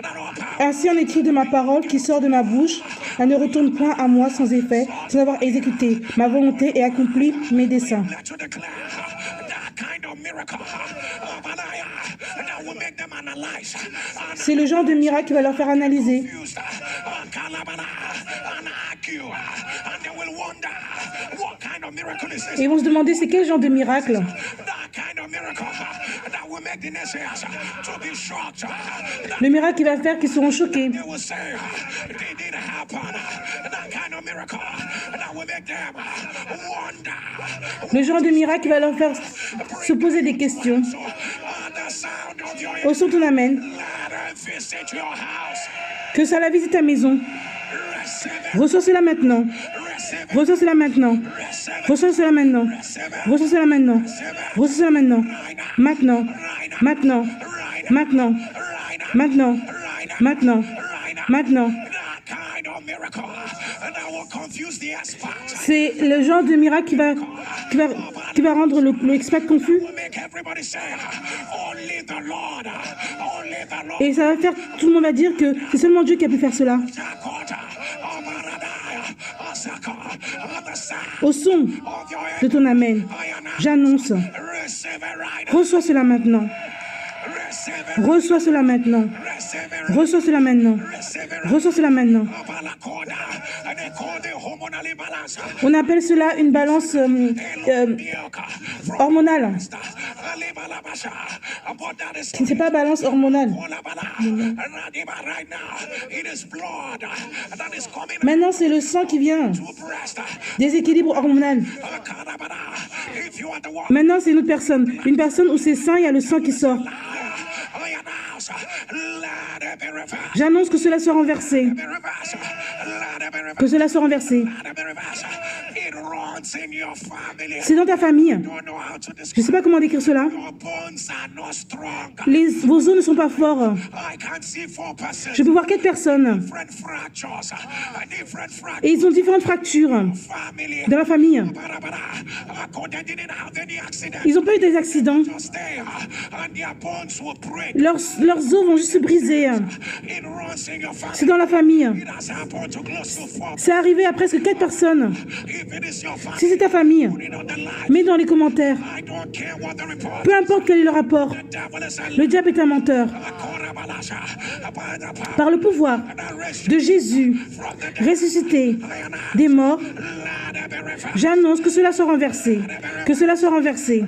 that all power. ainsi en est-il de ma parole qui sort de ma bouche. Elle ne retourne point à moi sans effet, sans avoir exécuté ma volonté et accompli mes desseins. Let you declare that kind of miracle that will make them analyze C'est le genre de miracle qui va leur faire analyser. and argue, and they will wonder what kind of miracle is this. Et ils vont se demander c'est quel genre de miracle. That kind of miracle that will make the naysayers to be shocked. Le miracle qu'il va faire qu'ils seront choqués. They will say it didn't happen. That kind of miracle that will make them wonder. Le genre de miracle qui va leur faire se poser des questions. So, the sound of your Au son ton amène. let her visit your house. Que ça la visite ta maison. Receive it. Reçois cela maintenant. Receive it. Reçois cela maintenant. Receive it. Reçois cela maintenant. Reçois cela maintenant. Reçois cela maintenant. Maintenant. Maintenant. Maintenant. Maintenant. Maintenant. Maintenant. That kind of miracle that will confuse the experts. C'est le genre de miracle qui va rendre le expert confus. Will make everybody say, only the Lord, only the Lord. Et ça va faire, tout le monde va dire que c'est seulement Dieu qui a pu faire cela. Dakota, Obaradaya, Osaka, on the sound Au son of your de ton amène, j'annonce, receive it right. reçois cela maintenant. Receive it. Reçois cela maintenant. Receive it. Reçois cela maintenant. Receive it. Reçois cela maintenant. Balakoda, and they call the hormonal imbalance. On appelle cela une balance hormonale. But that is Ce n'est pas balance hormonale. right now. It is blood that is coming Maintenant, c'est le sang qui vient. to breast. Déséquilibre hormonal. If you are the one, Maintenant, c'est une autre personne. Une personne où c'est sang, il y a le sang qui sort. I announce, let it be reversed. J'annonce que cela soit renversé. Be reversed. Let it be reversed. Que cela soit renversé. Let it be reversed. It runs in your family. C'est dans ta famille. I don't know how to Je ne describe. sais pas comment décrire cela. Your bones are not strong. Vos os ne sont pas forts. I can see 4 persons. Je peux voir 4 personnes. Different fractures. Different fractures. Et ils ont différentes fractures Family. dans la famille. They didn't have any accident. Ils n'ont pas eu des accidents. Just there. And their bones will break. Leurs os vont juste se briser. It runs in your family. C'est dans la famille. It has happened to close to 4. C'est arrivé à presque 4 personnes. If it is your family, Si c'est ta famille, put it on the line. mets dans les commentaires. I don't care what the report. Peu importe quel est le rapport. The devil is a Le diable est un menteur. Korabalasha. By the power Par le pouvoir and the de Jésus, from the devil. ressuscité des morts, Let it be reversed. j'annonce que cela soit renversé. Que cela soit renversé.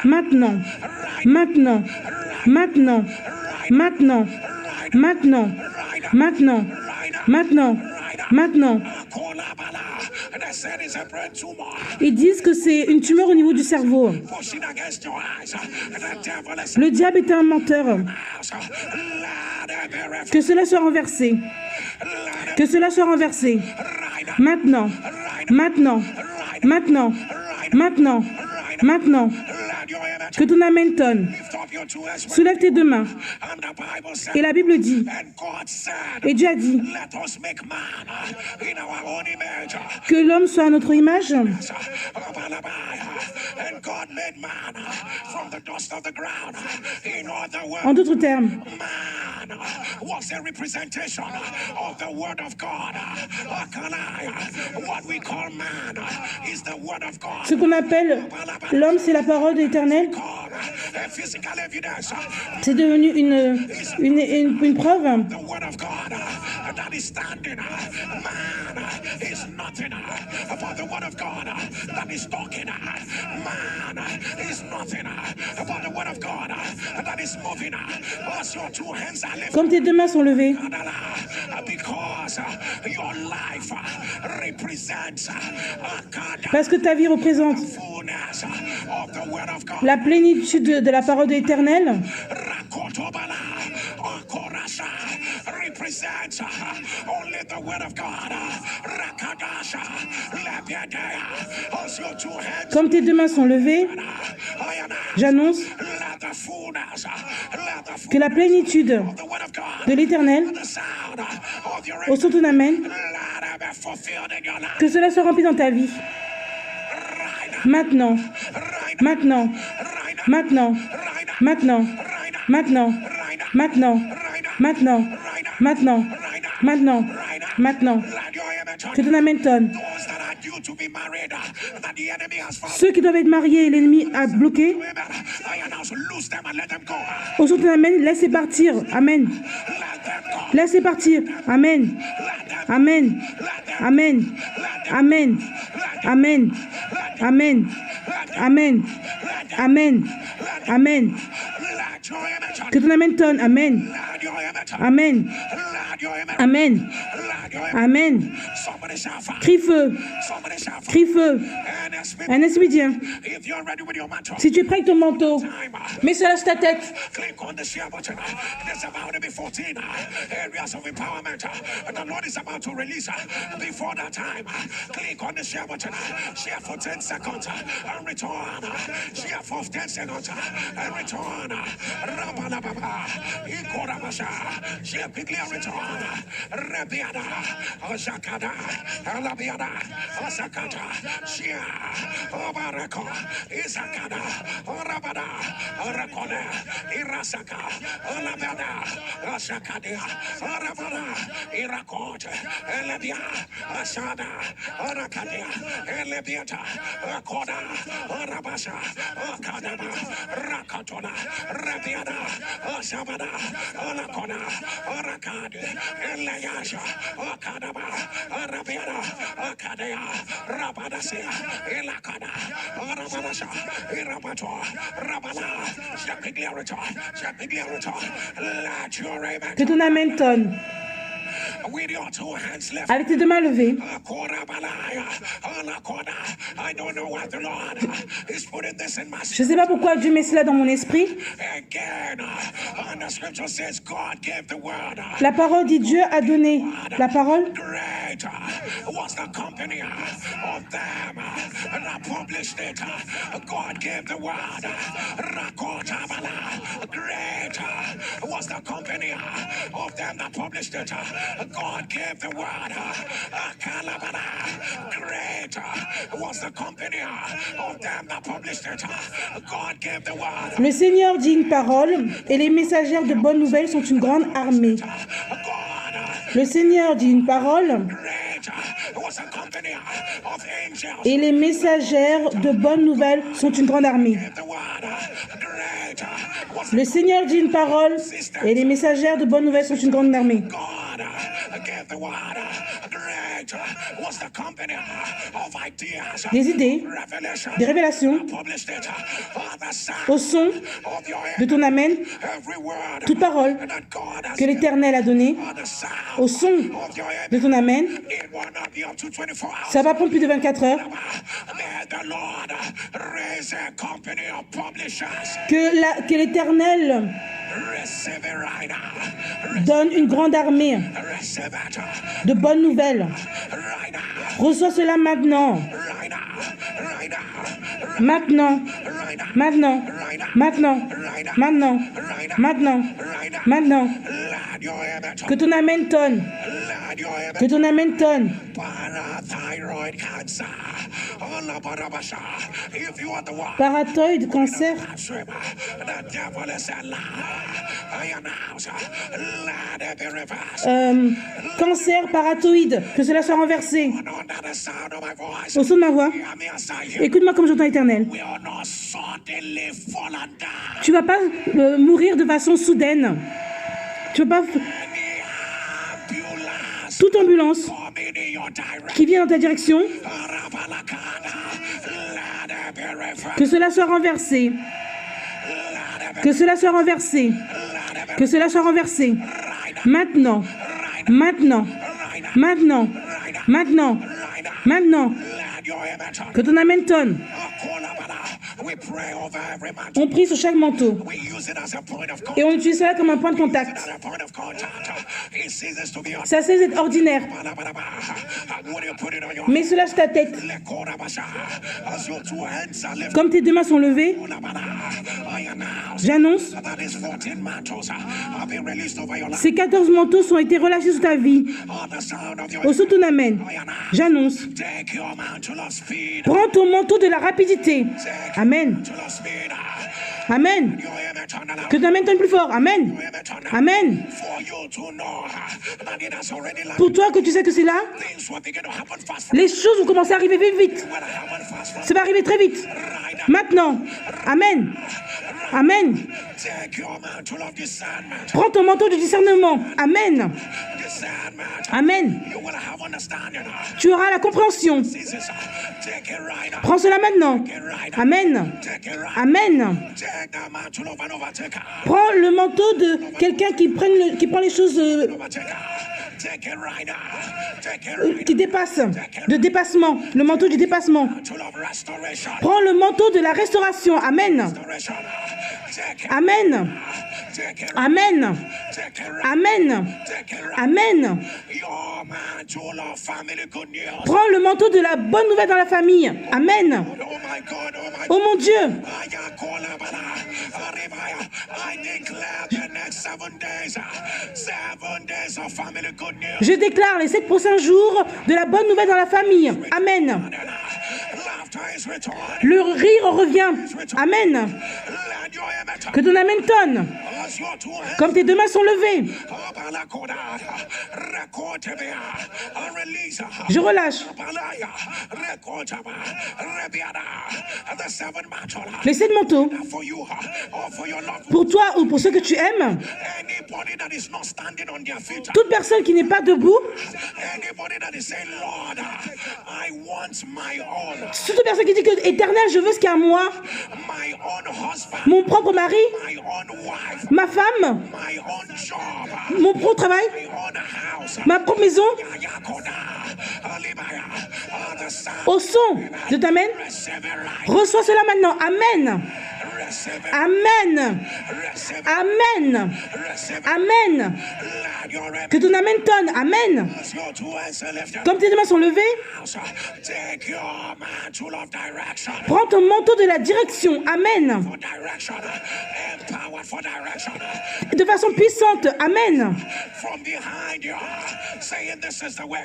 Maintenant. Maintenant. Maintenant. Maintenant. Maintenant. Maintenant. Maintenant. Maintenant. Kolabala. They said it's a brain tumor. Ils disent que c'est une tumeur au niveau du cerveau. Pushing against your eyes. The devil is Le diable est un menteur. let it be reversed. Que cela soit renversé. Que cela soit renversé. Right now. Maintenant. Maintenant. Maintenant. Maintenant. Maintenant. Let your image Que ton amène tonne. lift up your 2 hands. Soulève tes 2 mains. And the Bible said, Et la Bible dit, and God said, et Dieu a dit, let us make man in our own image. que l'homme soit à notre image. And God made man from the dust of the ground. In other En words, d'autres termes, man was a representation of the word of God. What we call man is the word of God. ce qu'on appelle l'homme, c'est la parole de l'Éternel. spirituel. C'est devenu une preuve. Comme tes deux mains sont levées. Parce que ta vie représente la plénitude de la parole de l'Éternel. Comme tes deux mains sont levées, j'annonce que la plénitude de l'Éternel, au son de ton amen, que cela soit rempli dans ta vie. Maintenant, maintenant, maintenant, maintenant, maintenant, maintenant, maintenant, maintenant, maintenant, maintenant. Que ton amen tonne. Ceux qui doivent être mariés, l'ennemi a bloqué. Au son de ton amen, laissez partir. Amen. Laissez partir. Amen. Amen. Amen. Amen. Amen. Amen. Amen. Amen. Amen. Que ton amen tonne. Amen. Amen. Amen. Amen. Crie feu. Crie feu. Un esprit vient. Si tu es prêt avec ton manteau, mets cela sur ta tête. Que ton amen tonne. Avec tes deux mains levées. Je ne sais pas pourquoi Dieu met cela dans mon esprit. La parole dit Dieu a donné la parole. God gave the word. Greater was the company of them that published it. God gave the word. Le Seigneur dit une parole et les messagères de bonnes nouvelles sont une grande armée. Le Seigneur dit une parole et les messagères de bonnes nouvelles sont une grande armée. Le Seigneur dit une parole et les messagères de bonnes nouvelles sont une grande armée. Des idées, des révélations, au son de ton amen, toute parole que l'Éternel a donnée, au son de ton amen, ça va prendre plus de 24 heures. Que l'Éternel donne une grande armée de bonnes nouvelles. Reçois cela maintenant. Maintenant. Maintenant. Maintenant, maintenant, maintenant, maintenant. Que ton amen tonne. Que ton amen tonne. Parathyroid cancer. If you are the one, Paratoïde, cancer. the devil is a liar. I announce, let it be reversed. Cancer paratoïde, que cela soit renversé. Under the sound of my voice, Au son de ma voix, hear me as I hear. écoute-moi comme j'entends l'Éternel. We are not suddenly fallen down. Tu ne vas pas mourir de façon soudaine. Tu ne vas pas... Any ambulance Toute ambulance coming in your direction, qui vient dans ta direction, Rabalakada, let it be reversed. que cela soit renversé. Que cela soit renversé. Que cela soit renversé. Maintenant. Maintenant. Maintenant. Maintenant. Maintenant. Let your image on. Que ton amen tonne. We pray over every man. On prie sur chaque manteau. We use it as a point of Et contact. on utilise cela comme un point de contact. As a point of contact. It ceases to be on. Ça cesse d'être ordinaire. What do you put it on your Mets cela sur ta tête. as your two hands are lifted? Comme tes deux mains sont levées, I announce j'annonce, that these 14 mantles have been released over your life. ces 14 manteaux ont été relâchés sur ta vie. On the sound of your Au son de ton amen, j'annonce, take your mantle of speed. prends ton manteau de la rapidité. Amen. Mantle of speed. Amen. Your image on the Que ton amen tonne plus fort. Amen. image on the Amen. for you to know that it has already landed. Pour toi que tu sais que c'est là, Things will begin to happen fast. les choses vont commencer à arriver vite, vite. Will happen fast. Ça va arriver très vite. Maintenant. Amen. Amen. Take your mantle of discernment. Prends ton manteau de discernement. Amen. Discernment. Amen. You will have understanding. Tu auras la compréhension. Jesus, take it right now. Prends cela maintenant. Take it right now. Amen. Take it right. Amen. Take the mantle of an overtaker. Prends le manteau de quelqu'un qui prend les choses Overtaker. Take it right now. Take it right qui dépassent, de dépassement, le manteau du dépassement. mantle of restoration. Prends le manteau de la restauration. Amen. Restoration. Take it. Amen. Take it. Amen. Take it right. Amen. Take it right. Amen. Your mantle of family good news. Prends le manteau de la bonne nouvelle dans la famille. Amen. Oh my God. Oh my God. Oh mon Dieu, I declare the next 7 days. 7 days of family good news. je déclare les 7 prochains jours de la bonne nouvelle dans la famille. Amen. Laughter is returned. Le rire revient. Amen. Let your image Que ton amen tonne. as your two hands. Comme tes deux mains sont levées, Release. je relâche The 7 mantle. les 7 manteaux. For you or for your loved one. Pour toi ou pour ceux que tu aimes, Anybody that is not standing on their feet. toute personne qui n'est pas debout, Anybody that is saying, Lord, I want my own. toute personne qui dit que éternel, je veux ce qui est à moi, My own husband. mon propre mari, My own wife. ma femme, My own job. mon propre travail, My own house. ma propre maison, Yakoda. Alibaya. The son. au son de ta main, Receive it right. reçois cela maintenant. Amen. Receive it. Amen. Receive it. Amen. Receive it. Amen. Let your Que ton amen tonne. Amen. as your two hands are lifted. Comme tes deux mains sont levées, Take your mantle of direction. prends ton manteau de la direction. Amen. For direction. Empowered for direction. De façon puissante. Amen. From behind you. Saying this is the way.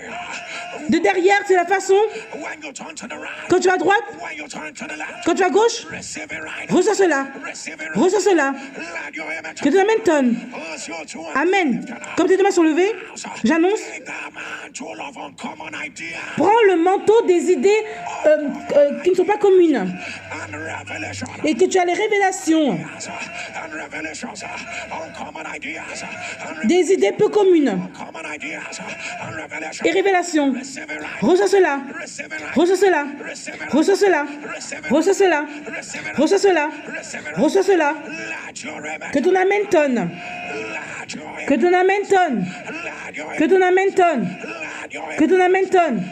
De derrière, c'est la façon. When you turn to the right. Quand tu vas à droite, When you turn to the left. quand tu vas à gauche, Receive it right. reçois cela. Receive it right. Reçois cela. Let your image Que ton amen tonne. as your two hands Amen. Comme tes deux mains sont levées, j'annonce. take the mantle of uncommon ideas Prends le manteau des idées qui ne sont pas communes. and revelation. Et que tu as les révélations. And revelations. Uncommon ideas. And Des idées peu communes. uncommon ideas. And revelation. Et révélations. Receive it right. Reçois cela. Receive it right. Reçois cela. Receive it right. Reçois cela. Receive it. Reçois cela. Receive it. Reçois cela. Receive it. Reçois cela. Let your image. Que ton amen tonne. Let your image. Que ton amen tonne. Let your Que ton amen tonne. Let your Que ton amen tonne.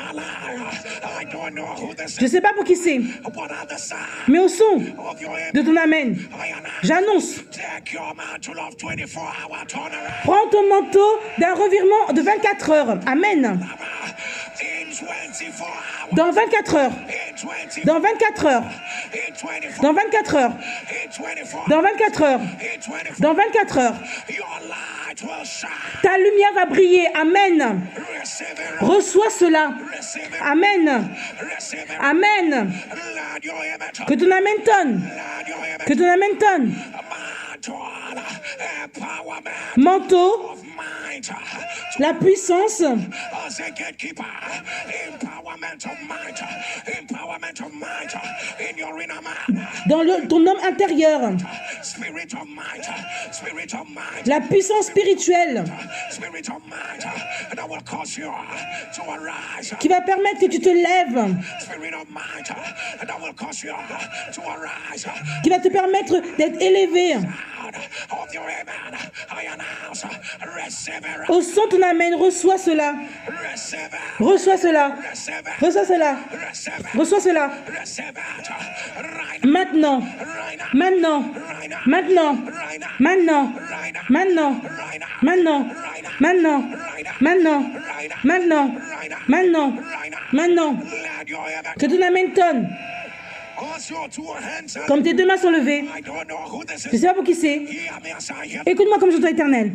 I don't know who this Je ne is. sais pas pour qui c'est, What are the signs mais au son of your image? de ton amen, I announce. j'annonce. Take your mantle of 24-hour turnaround. Prends ton manteau d'un revirement de 24 heures. Amen. In 24 hours. Dans 24 heures. In 20. Dans 24 heures. Dans 24 heures. Dans 24 heures. Dans 24 heures. Ta lumière va briller. Amen. Reçois cela. Amen. Amen. Que ton amen tonne. Que ton amen tonne. Manteau, la puissance, dans ton homme intérieur, la puissance spirituelle qui va permettre que tu te lèves, qui va te permettre d'être élevé. Au son ton amen, reçois cela. Reçois cela. Reçois cela. Reçois cela. Maintenant. Maintenant. Maintenant. Maintenant. Maintenant. Maintenant. Maintenant. Maintenant. Maintenant. Maintenant. Maintenant. Que ton amen tonne. Comme tes deux mains sont levées, je ne sais pas pour qui c'est. Écoute-moi comme j'entends éternel.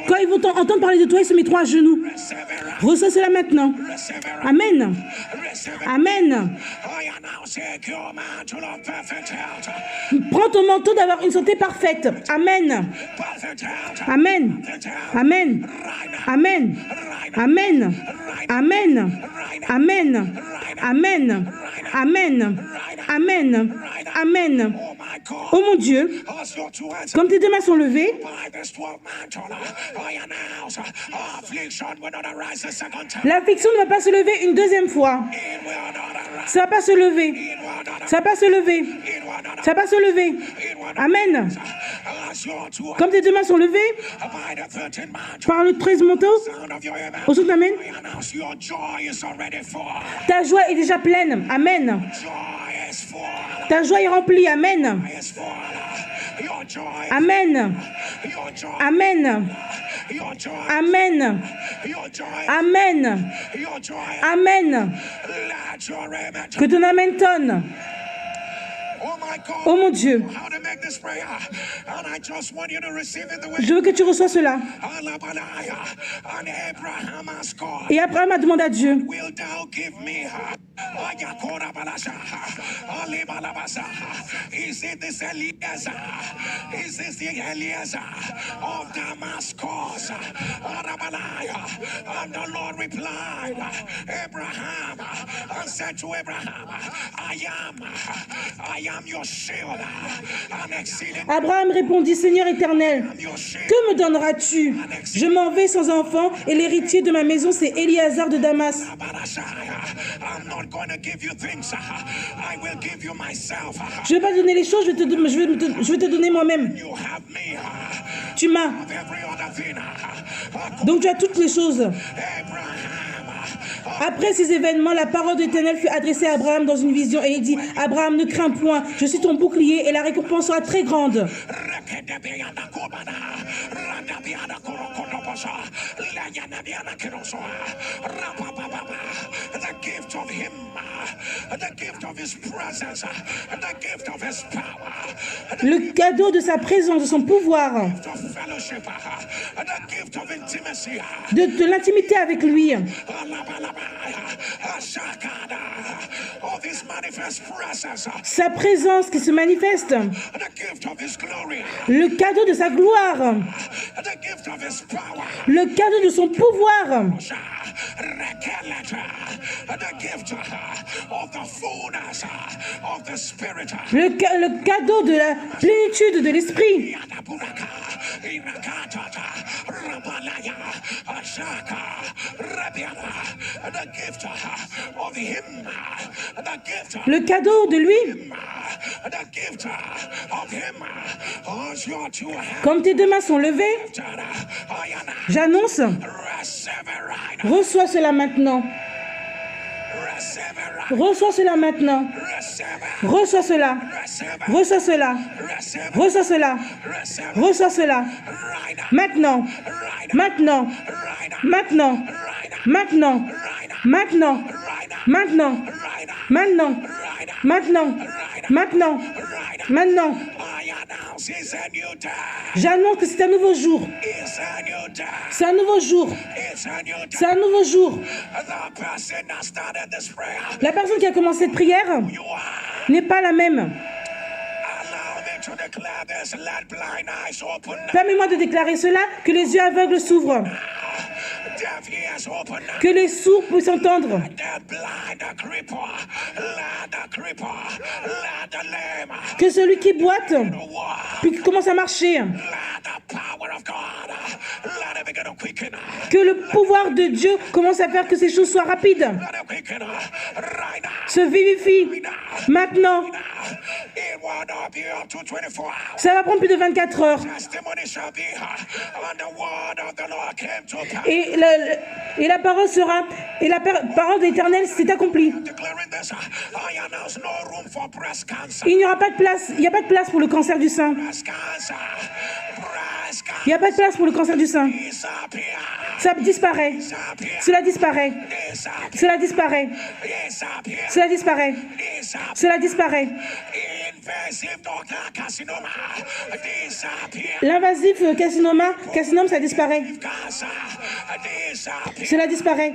Quand ils vont entendre parler de toi, ils se mettront à genoux. Reçois cela maintenant. Amen. Amen. Prends ton manteau d'avoir une santé parfaite. Amen. Amen. Amen. Amen. Amen. Amen. Amen. Amen. Amen. Amen. Amen. Oh mon Dieu, comme tes deux mains sont levées, l'affliction ne va pas se lever une deuxième fois. Ça ne va pas se lever. Ça ne va pas se lever. Ça ne va pas se lever. Amen. Comme tes deux mains sont levées, par le 13 manteau, au son amen, ta joie est déjà pleine. Amen. Ta joie est remplie. Amen. Amen. Amen. Amen. Amen. Amen. Que ton amen tonne. Oh mon Dieu, je veux que tu reçois cela. Et Abraham a demandé à Dieu, Abraham répondit, Seigneur éternel, que me donneras-tu? Je m'en vais sans enfant et l'héritier de ma maison, c'est Éliazar de Damas. Je ne vais pas donner les choses, je vais te donner moi-même. Tu m'as. Donc tu as toutes les choses. Après ces événements, la parole de l'Éternel fut adressée à Abraham dans une vision et il dit, Abraham, ne crains point, je suis ton bouclier et la récompense sera très grande. Le cadeau de sa présence, de son pouvoir, de l'intimité avec lui, sa présence qui se manifeste, le cadeau de sa gloire, le cadeau de son pouvoir, le cadeau de la plénitude de l'esprit. Le cadeau de lui. Comme tes deux mains sont levées, j'annonce, reçois cela maintenant. Reçois cela maintenant. Reçois cela. Reçois cela. Reçois cela. Reçois cela. Maintenant. Maintenant. Maintenant. Maintenant. Maintenant. Maintenant. Maintenant. Maintenant. Maintenant. Maintenant. J'annonce que c'est un nouveau jour. C'est un nouveau jour. C'est un nouveau jour. La personne qui a commencé cette prière n'est pas la même. Permets-moi de déclarer cela, que les yeux aveugles s'ouvrent, que les sourds puissent entendre, que celui qui boite puis qui commence à marcher, que le pouvoir de Dieu commence à faire que ces choses soient rapides, se vivifie maintenant. Ça va prendre plus de 24 heures. Et la parole sera, et la parole de l'Éternel s'est accomplie. Il n'y aura pas de place, il n'y a pas de place pour le cancer du sein. Il n'y a pas de place pour le cancer du sein. Ça disparaît. Cela disparaît. Cela disparaît. Cela disparaît. Cela disparaît. L'invasif carcinome, ça disparaît. Cela disparaît.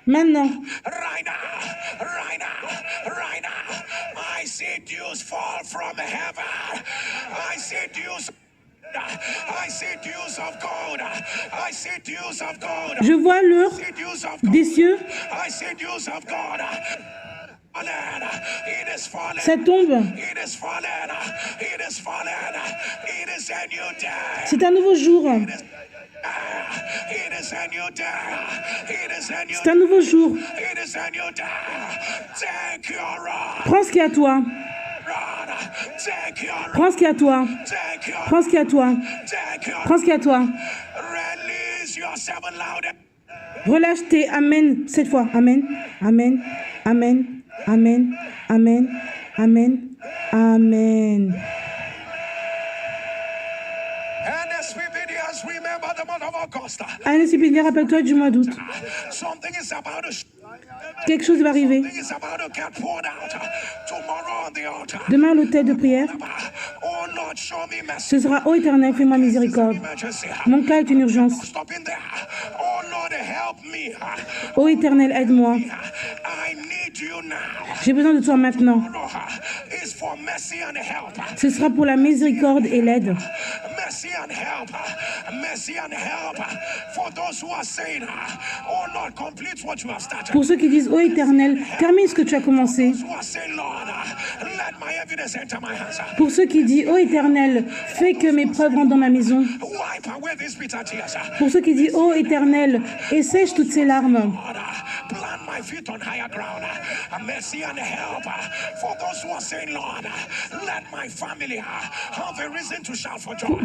Maintenant. I see dews fall from heaven. I see dews. I see dews of gold. I see dews of gold. Je vois l'heure des cieux. I see dews of gold. Ça tombe. C'est un nouveau jour. C'est un nouveau jour. Prends ce qui est à toi. Prends ce qui est à toi. Prends ce qui est à toi. Prends ce qui est à toi. Relâche tes amen cette fois. Amen. Amen. Amen. Amen. Amen. Amen. Amen. NSPD, rappelle-toi du mois d'août. Quelque chose va arriver. Demain, à l'autel de prière, ce sera « Ô Éternel, fais-moi miséricorde. Mon cas est une urgence. Ô Éternel, aide-moi. J'ai besoin de toi maintenant. » Ce sera pour la miséricorde et l'aide. Pour ceux qui disent « Ô Éternel, termine ce que tu as commencé. » Pour ceux qui disent « Ô Éternel, fais que mes preuves rentrent dans ma maison. » Pour ceux qui disent « Ô Éternel, essèche toutes ces larmes. »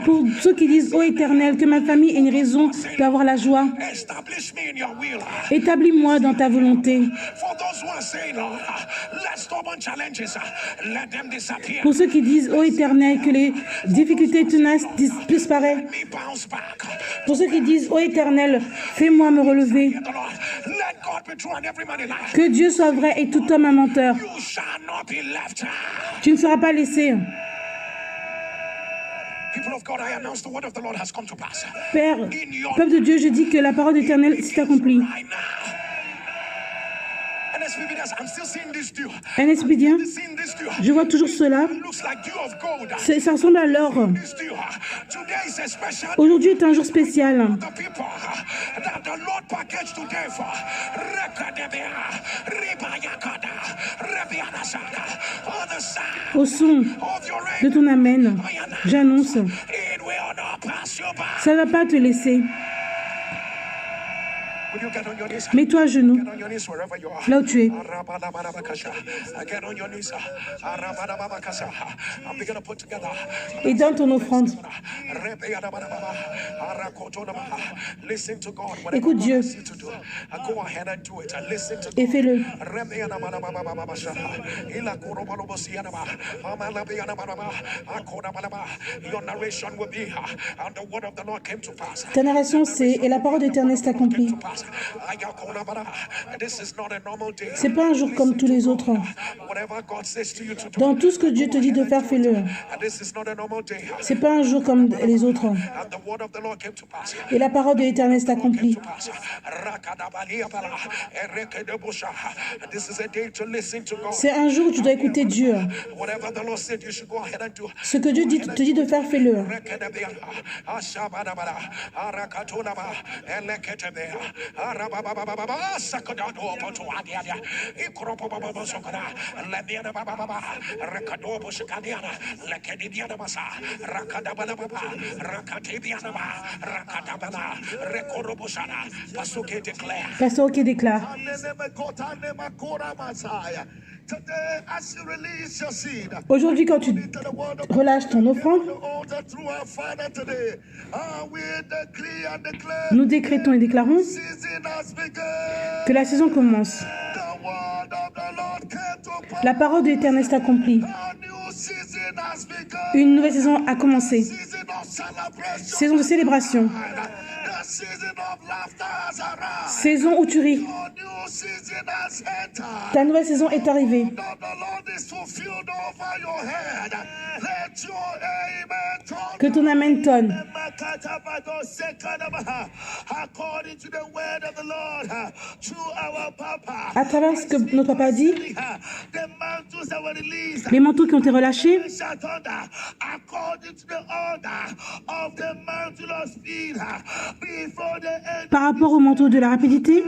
Pour ceux qui disent « Ô Éternel, que ma famille ait une raison d'avoir la joie. » Établis-moi dans ta volonté. Pour ceux qui disent « Ô Éternel, que les difficultés tenaces disparaissent. » Pour ceux qui disent « Ô Éternel, fais-moi me relever. » Que Dieu soit vrai et tout homme un menteur. Tu ne seras pas laissé. Père, peuple de Dieu, je dis que la parole de l'Éternel s'est accomplie. NSPDien, je vois toujours cela. Ça ressemble à l'or. Aujourd'hui est un jour spécial. Au son de ton amen, j'annonce, ça ne va pas te laisser. Will you get on your knees? Mets-toi à genoux, Get on your knees wherever you are. là où tu es. Get on your knees. I'm beginning to put together. Et donne ton offrande. Listen to God. Écoute Dieu Go ahead and do it. Listen to et God. fais-le. Your narration will be, and the word of the Lord came to pass. Ta narration, c'est « Et la parole d'Éternel s'accomplit ». This is not a normal day. C'est pas un jour comme tous les autres. Whatever God says to you to do. Dans tout ce que Dieu te dit de faire, fais-le. This is not a normal day. C'est pas un jour comme les autres. And the word of the Lord came to pass. Et la parole de l'Éternel s'accomplit. This is a day to listen to God. C'est un jour où tu dois écouter Dieu. Whatever the Lord said, you should go ahead and do. Ce que Dieu te dit de faire, fais-le. Pasteur qui déclare. Aujourd'hui, quand tu relâches ton offrande, nous décrétons et déclarons que la saison commence. La parole de l'Éternel s'accomplit. Une nouvelle saison a commencé. Saison de célébration. Saison où tu ris. Ta nouvelle saison est arrivée. Que ton amen tonne. À travers ce que notre papa dit, les manteaux qui ont été relâchés, par rapport au manteau de la rapidité,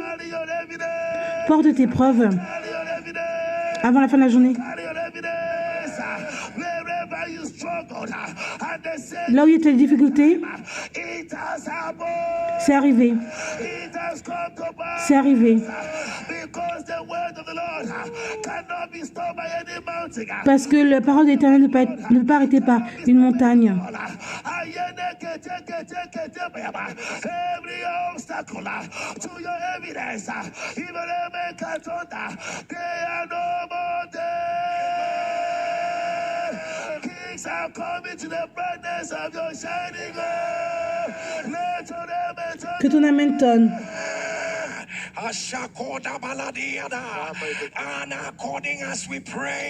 porte tes preuves avant la fin de la journée. Là où il y a des difficultés, c'est arrivé. C'est arrivé. Parce que la parole de l'Éternel ne peut pas arrêter par une montagne. Que ton amen tonne.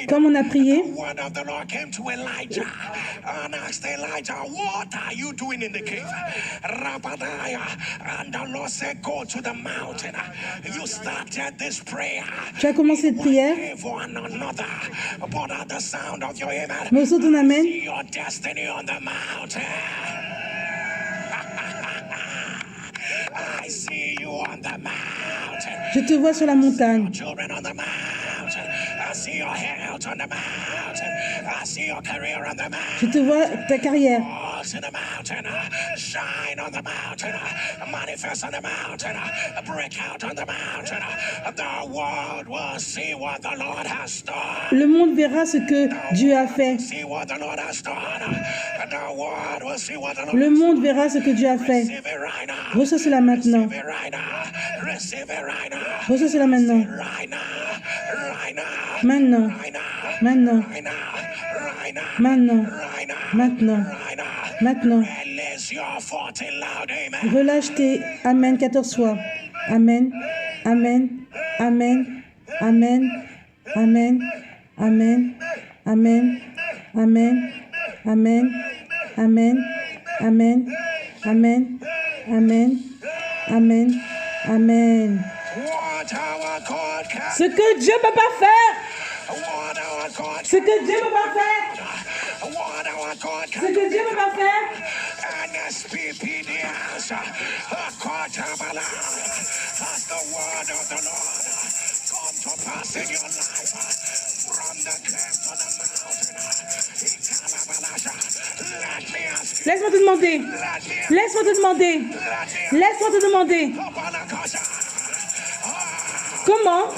Comme on a prié, tu as commencé cette prière, mais au son de ton amen, je te vois sur la montagne. Je te vois ta carrière. Le monde verra ce que Dieu a fait. Le monde verra ce que Dieu a fait. Reçois cela maintenant. Reçois cela maintenant. Maintenant. Maintenant. Maintenant. Maintenant. Maintenant. Relâche tes Amen 14 fois. Amen. Amen. Amen. Amen. Amen. Amen. Amen. Amen. Amen. Amen. Amen. Amen. Amen. Amen. Amen. Ce que Dieu ne peut pas faire. Ce que Dieu ne peut pas faire. Ce que Dieu ne peut pas faire. Laisse-moi te demander. Laisse-moi te demander. Laisse-moi te demander. Comment?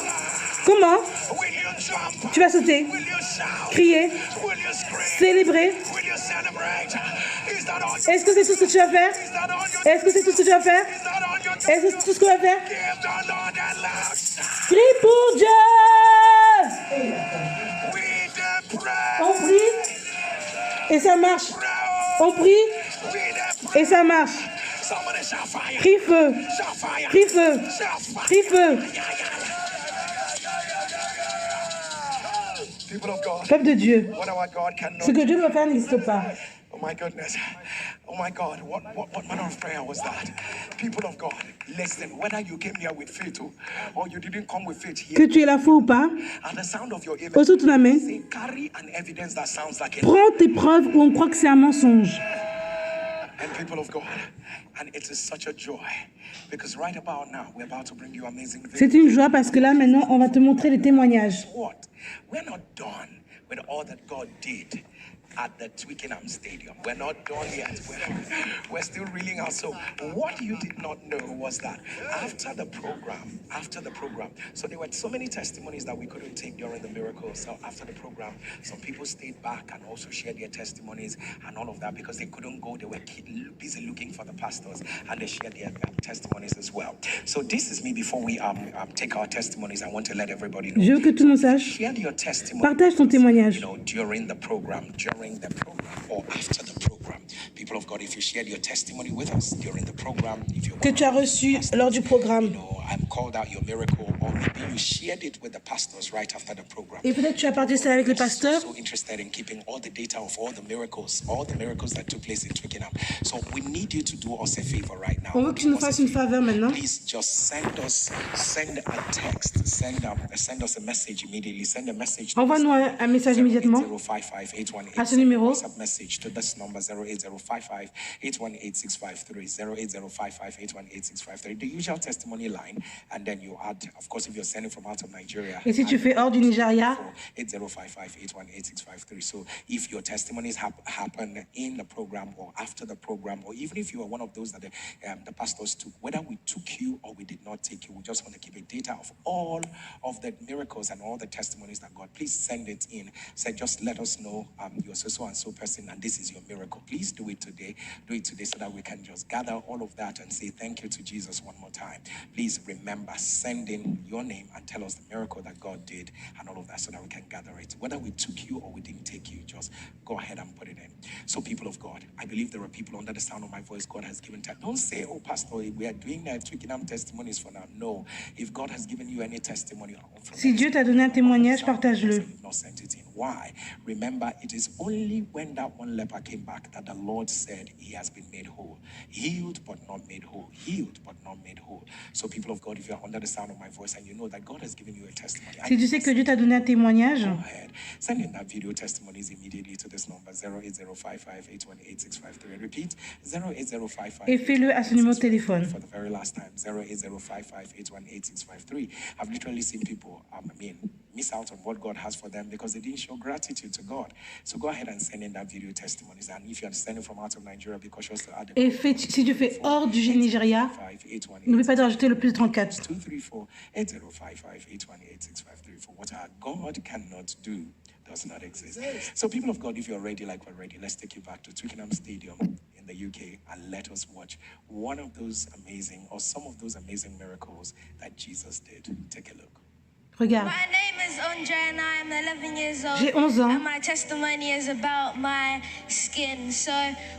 Comment? Will you jump? Tu vas sauter, Will you shout? crier, Will you scream? célébrer? Will you celebrate? Is that all you Est-ce que c'est tout ce que tu vas faire? Is that all you Est-ce que c'est tout ce que tu vas faire? Is that all you Est-ce que c'est tout ce que tu vas faire? Give the Lord a loud shout. Crie pour Dieu! We the pray. On prie et ça marche. On prie We the pray. et ça marche. Somebody shout fire. Crie feu, Shout fire. crie feu, Shout fire. crie feu. People of God, Peuple de Dieu, what our God cannot ce que Dieu doit faire n'existe pas. Oh my goodness. Oh my God. What manner of prayer was that? People of God, listen. Whether you came here with faith or you didn't come with faith Que here, tu es la foi ou pas, at the sound of your amen, ose ton main, say, carry an evidence that sounds like it. prends tes preuves où on croit que c'est un mensonge. And people of God, and it is such a joy because right about now we're about to bring you amazing C'est videos. une joie parce que là maintenant on va te montrer les témoignages. What? We're not done with all that God did at the Twickenham Stadium. We're not done yet. We're still reeling out. So what you did not know was that after the program, so there were so many testimonies that we couldn't take during the miracle. So after the program, some people stayed back and also shared their testimonies and all of that because they couldn't go. They were busy looking for the pastors and they shared their testimonies as well. So this is me before we take our testimonies. I want to let everybody know. Je veux que tout le monde sache. Share your testimony. Partage ton témoignage. You know, during the program or after the program. People of God, if you shared your testimony with us during the program, if you Que tu as reçu lors du programme. you know, I'm called out your miracle, or maybe you shared it with the pastors right after the program. Et peut-être tu as partagé ça avec les pasteurs. So interested in keeping all the data of all the miracles that took place in Twickenham. So we need you to do us a favor right now. On veut que tu nous fasses une faveur maintenant. Please just send a text, send us a message immediately. Send a message. Envoie-nous un message immédiatement à ce numéro. WhatsApp message to this number 08055818653 08055818653. The usual testimony line, and then you add, of course, if you're sending from out of Nigeria. Et si tu fais hors du Nigeria, 8055818653. So if your testimonies happen in the program or after the program, or even if you are one of those that the pastors took, whether we took you or we did not take you, we just want to keep a data of all of the miracles and all the testimonies that God. Please send it in. Say, just let us know you're so and so person, and this is your miracle. Please do it today. Do it today so that we can just gather all of that and say thank you to Jesus one more time. Please remember, send in your name and tell us the miracle that God did and all of that so that we can gather it. Whether we took you or we didn't take you, just go ahead and put it in. So people of God, I believe there are people under the sound of my voice God has given time. Don't say, oh, Pastor, we are doing Twickenham testimonies for now. No. If God has given you any testimony, si Dieu t'a donné un témoignage, partage-le. not sent it in. Why? Remember, it is only when that one leper came back that the Lord said he has been made whole. Healed but not made whole. Healed but not made whole. So people of God, if you are under the sound of my voice and you know that God has given you a testimony, Si tu sais que Dieu t'a donné un témoignage, go ahead. Send in that video testimonies immediately to this number 08055818653. Repeat 08055. et fais-le à ce numéro de téléphone. For the very last time, 08055818653. I've literally seen people, miss out on what God has for them because they didn't show gratitude to God. So go ahead and send in that video testimonies. And if you're sending from out of Nigeria, be cautious to add Et si tu fais hors du Nigeria, n'oublie pas de rajouter le plus 34. 234-8055-818-653. For what our God cannot do does not exist. So people of God, if you're ready like we're ready, let's take you back to Twickenham Stadium in the UK and let us watch one of those amazing or some of those amazing miracles that Jesus did. Take a look. Regarde. My name is Andre and I am 11 years old. J'ai 11 ans. And my testimony is about my skin. So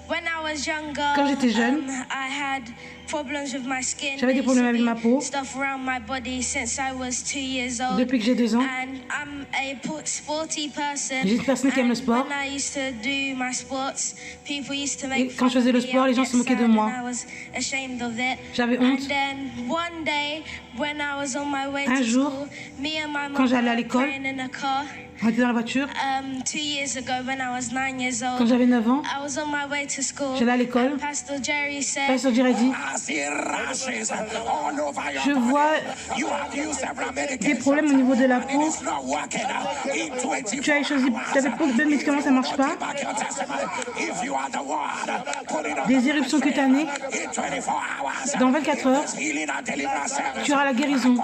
when I was younger, Quand j'étais jeune, I had problems with my skin. j'avais des problèmes avec ma peau. Stuff around my body since I was 2 years old. Depuis que j'ai 2 ans. And I'm a sporty person. J'ai une personne qui aime le sport. When I used to do my sports, people used to Et make quand je faisais le sport, les gens se moquaient de moi. I was ashamed of it. J'avais honte. And then one day, when I was on my way Un to jour, school, me and my quand mom j'allais à were l'école, praying in a car. On était dans la voiture. 2 years ago, when I was 9 years Quand old, j'avais 9 ans, I was on my way to school. j'allais à l'école. And Pastor Jerry said, Pasteur Jerry a dit, je vois des problèmes au niveau de la peau. Tu as choisi, tu avais beaucoup de médicaments, ça ne marche pas. Des éruptions cutanées. Dans 24 heures, tu auras la guérison.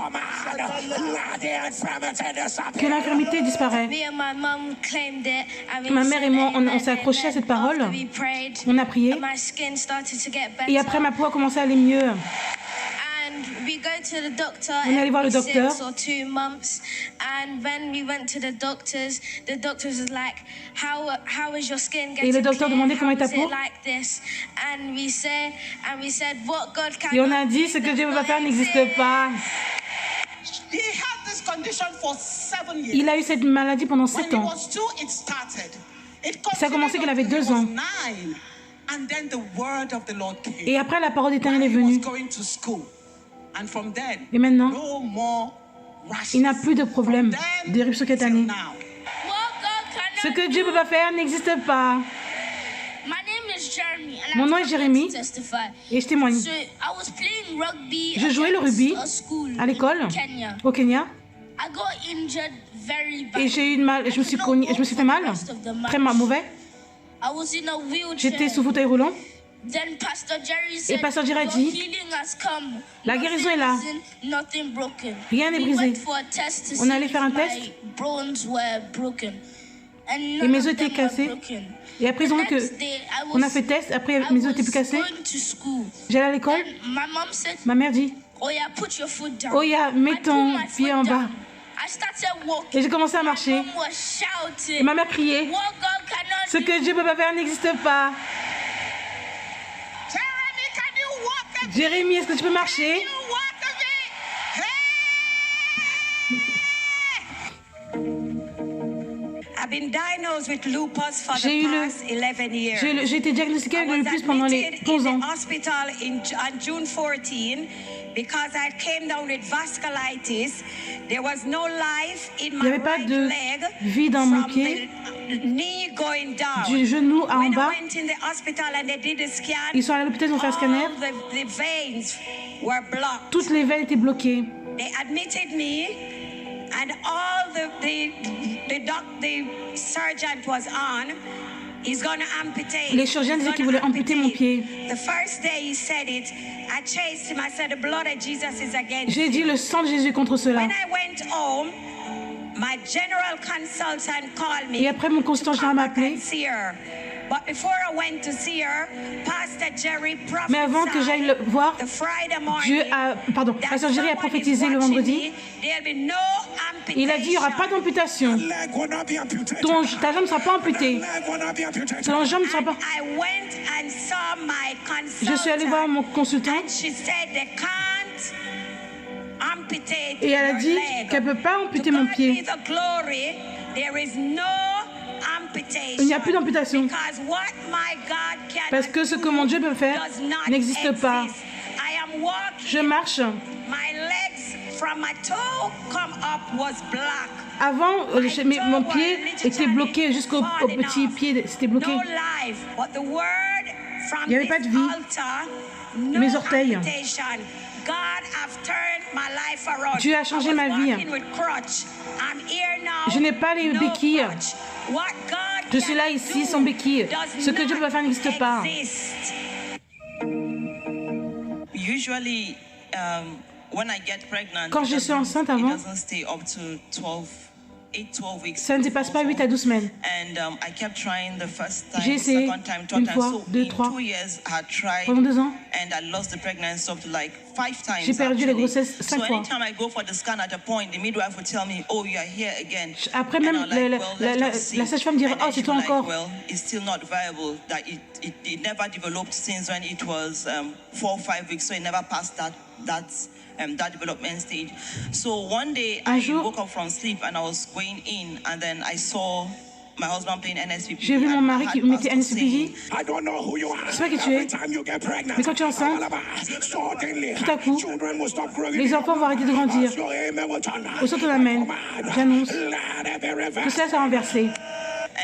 Que l'infirmité disparaît. me and my mom claimed it. And we Ma mère et moi, said it, on s'est and accrochés à cette then parole. after we prayed, On a prié. my skin started to get better. Et après, ma peau a commencé à aller mieux. And we go to the doctor On est allé voir le every docteur. 6 or 2 months. And when we went to the doctors was like, how is your skin getting Et le docteur clear? demandait comment est ta How is it peau. like this? And we said, what God can Et on a dit, ce que Dieu ne va pas faire n'existe pas. He had this condition for 7 years. Il a eu cette maladie pendant When 7 he ans. was 2, it started. It Ça a commencé continued qu'il avait until he 2 ans. was 9. And then the word of the Lord came. Et après, la parole d'Éternel est When he was venue. going to school. And from then, Et maintenant, no more rashes. il n'a plus de problème d'éruption cutanée. Till now. What God Ce cannot que Dieu ne peut pas faire n'existe pas. My name is Jeremy. And Mon I'm nom est here Jérémy. to testify. Et je témoigne. So I was playing rugby Je jouais le rugby against a school à l'école, in Kenya. au Kenya. I got injured very bad. Et j'ai eu mal, je me suis fait mal, très mauvais. I was in a wheelchair. J'étais sous fauteuil roulant. Then Pastor Jerry said, Pasteur Jerry a "Your dit, healing has come. la guérison est là. Nothing broken." Rien n'est We brisé. went for a test to On see allait faire un if my test. bones were broken. And Et none mes of os étaient them were cassés. broken. Et après, ils ont vu que Next day, I on a was- fait test. Après, I mes os was étaient plus cassés. going to school. J'allais à l'école. And my mom said, Ma mère dit, "Oh yeah, put your foot down." Oya, mets I put ton my pied foot en bas. down. I started walking. Et j'ai commencé à marcher. Mom was shouting. Et ma mère criait, What God cannot ce do. que Dieu ne peut pas faire n'existe pas. Jeremy, can you walk a bit? Jérémy, est-ce que tu peux marcher? You walk a bit? I've been diagnosed with lupus for J'ai the eu le- past 11 years. J'ai été diagnostiquée I avec le was lupus pendant les admitted 11 in ans. the hospital on June 14 because I came down with vasculitis. There was no life in Il n'y my avait pas right de leg vie dans mon from pied, the knee going down. du genou à en When bas. I went in the hospital and they did the scan, Ils sont allés à l'hôpital, ils ont fait un scanner. all the veins were blocked. Toutes les veines étaient bloquées. They admitted me, and all the surgeon was on. He's gonna amputate. Les chirurgiens He's disaient qu'ils gonna voulaient amputer mon amputate. pied. The first day he said it, I chased him. I said, the blood of Jesus is against J'ai dit you. le sang de Jésus contre cela. When I went home, my general consultant called me. Et après, mon consultant to général come m'a back appelé. and see her. But before I went to see her, Pastor Jerry Mais avant que j'aille le voir, the Friday morning, Dieu a, pardon, that Pasteur Jerry a someone is prophétisé le watching vendredi. me, there'll be no Il a dit, il n'y aura pas d'amputation. Leg will not be amputated. Ta jambe ne sera pas amputée. Leg will not be amputated. Ton jambe ne sera pas... I went and saw my Je suis allée voir mon consultant and she said they can't amputate et elle a your dit leg. qu'elle ne peut pas amputer To mon God pied. be the glory, there is no amputation. Il n'y a plus d'amputation. Because what my God cannot Parce que ce que mon Dieu peut faire does not n'existe pas. exist. I am walking. Je marche. My legs from my toe come up was black. Avant, mon pied était bloqué jusqu'au petit pied. C'était bloqué. No life, but the word from Il n'y avait pas de this vie. altar, no Mes orteils. amputation. God have turned my life around. Dieu a changé I was ma vie. walking with crutch. I'm here now. Je n'ai pas les No béquilles. crutch. What God Je suis là cannot ici do sans béquilles. does Ce que Dieu peut not faire n'existe pas. exist. Usually, when I get pregnant, Quand je suis enceinte it avant, doesn't stay up to 12 weeks. ça ne dépasse pas 8 à 12 semaines. And I kept trying the first time, J'ai essayé second time, une third fois, time. So deux, in trois. 2 years, I had tried, Pendant 2 ans, and I lost the pregnancy up to like 5 times. J'ai perdu la actually. grossesse 5 so fois. anytime I go for the scan, at a point, the midwife would tell me, "Oh, you are here again." Après And même, I'm like, well, let's just see. la sage-femme dirait, And then oh, c'est she toi was like, encore. well, it's still not viable. That it never developed since when it was 4 or 5 weeks, so it never passed that development stage. So one day Un I jour- woke up from sleep and I was going in, and then I saw my husband playing NSPPD. J'ai vu mon mari qui mettait NSPPD. I don't know who you are. Je sais pas qui tu es. Every time you get pregnant, Mais quand tu es enceinte, suddenly, tout à coup, children will stop growing. les enfants vont arrêter de grandir. Your amen will turn Au son de l'amène, j'annonce Let it be reversed. que cela sera renversé.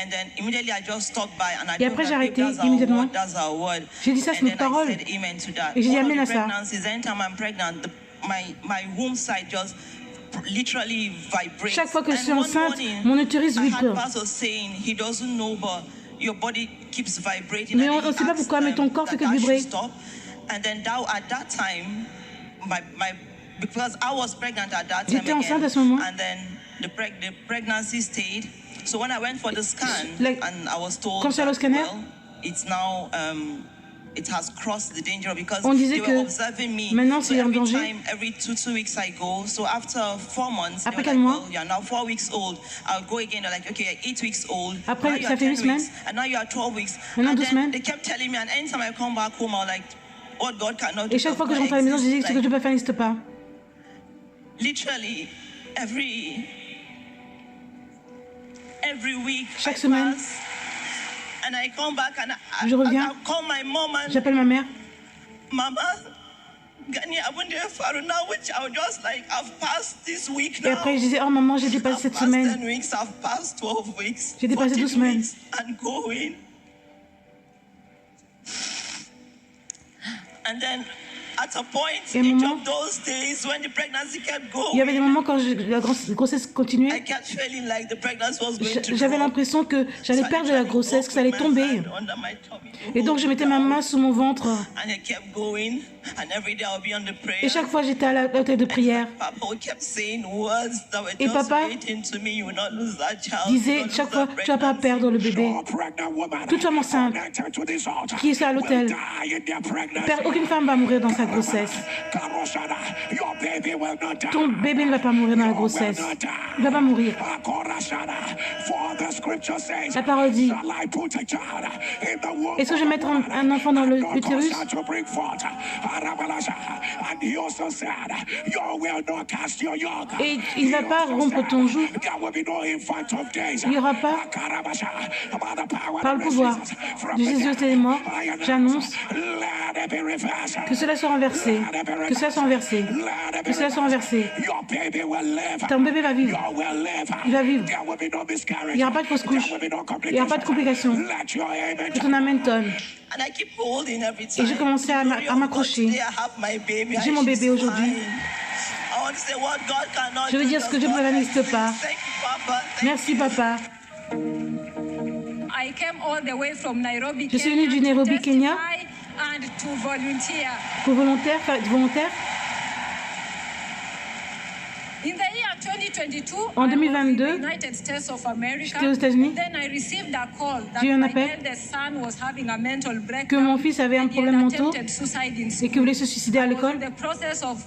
And then immediately I just stopped by and I Et told après, her, j'ai arrêté "Babe, that's our immédiatement. word, that's our word." J'ai dit ça, c'est And notre then I parole. said amen to that. Et j'ai dit All of amen à the ça. pregnancies, anytime I'm pregnant, my womb side just literally vibrates. Chaque fois que je suis And one enceinte, morning, mon utérus I had vibre. pastor saying he doesn't know, but your body keeps vibrating. Mais And on then ne sait he pas pourquoi, mais asked, ton corps fait that que I vibrer. should stop. And then at that time, because I was pregnant at that time J'étais enceinte again, à ce moment. and then the pregnancy stayed. So when I went for the scan, and I was told Quand je suis allée au that, scanner, well, it's now it has crossed the danger because on disait they que were observing me. maintenant, So c'est en every danger. time, every two weeks I go. So after 4 months, Après they 4 were mois. like, well, you're now 4 weeks old. I'll go again. They're like, okay, you're 8 weeks old. Après, now you ça are fait 8 10 weeks, semaines. and now you are 12 weeks. Maintenant, And 12 then semaines. they kept telling me, and anytime I come back home, I was like, what God cannot do. Et chaque fois que je does rentre à la not maison, je disais que ce que exist. Dieu peut faire n'existe pas. Literally, every week Chaque I semaine. pass, and I come back and Je reviens. I call my mom and J'appelle ma mère. Mama, Gani, I wouldn't have now, which I was just like, I've passed this week Et now. après, je disais, oh maman, j'ai dépassé I've cette passed semaine. 10 weeks, I've passed 12 weeks. J'ai dépassé 12 14 semaines. weeks and going. And then at a point, Et à un each moment, of those days when the pregnancy kept il y avait des going, moments quand la grossesse I continuait, kept feeling like the pregnancy was going to j'avais drop. l'impression que j'allais So I perdre la literally grossesse, que ça allait walked with my tomber. hand under my tummy to Et donc, hold je it mettais ma down. main sous mon ventre. And I kept going, and every day I'll be on the prayer. Et chaque fois, j'étais à la tête de prière. Papa kept saying words that were Et just papa relating to me. You will not lose that child. disait You will not chaque lose fois, that tu vas pas pregnancy. perdre le bébé. No pregnant woman Toute femme enceinte connected to this altar qui est à l'hôtel, will die in their pregnancy. aucune femme va mourir dans sa grossesse. Kamoshana, your baby will not die. Ton bébé ne va pas mourir dans la grossesse. Il ne va pas mourir. Akorashana, for the scripture says, La parole dit, shall I put a child in the womb est-ce que je vais of mettre a woman, un enfant dans and not l'utérus? cause her to bring forth? Arabalasha. And he also said, you will not cast your young. Et il ne va pas rompre ton joug. There will be no infant of days. Il n'y aura pas, Akarabasha, by the power par that le raised pouvoir Jesus from de the Jésus dead, et des morts, I announce, j'annonce let it be reversed. que cela soit renversé. Que cela soit renversé. Let it be Que cela soit renversé. Your baby will live. Ton bébé va vivre. You will live. Il va vivre. There will be no miscarriage. Il n'y aura pas de fausse couche. There will be no Il n'y aura pas de complications. Let your amen Que ton amen tonne. And I keep holding every Et time. j'ai commencé à m'accrocher. Today I have my baby. J'ai mon bébé aujourd'hui. I want to say what God cannot Je veux do dire ce que does Dieu not ne n'existe pas. exist. Thank you, Papa. Thank Merci, papa. I came all the way from Nairobi, Je suis venue du Nairobi, Kenya, and to volunteer. pour volontaire, volontaire. In the year 2022, En I was in 2022, the United States of America. j'étais aux États-Unis. Then I received a call that J'ai eu un my appel eldest son was having a mental que breakdown. mon fils avait un and he had problème mental attempted suicide in et school. qu'il voulait se suicider à I was l'école. in the process of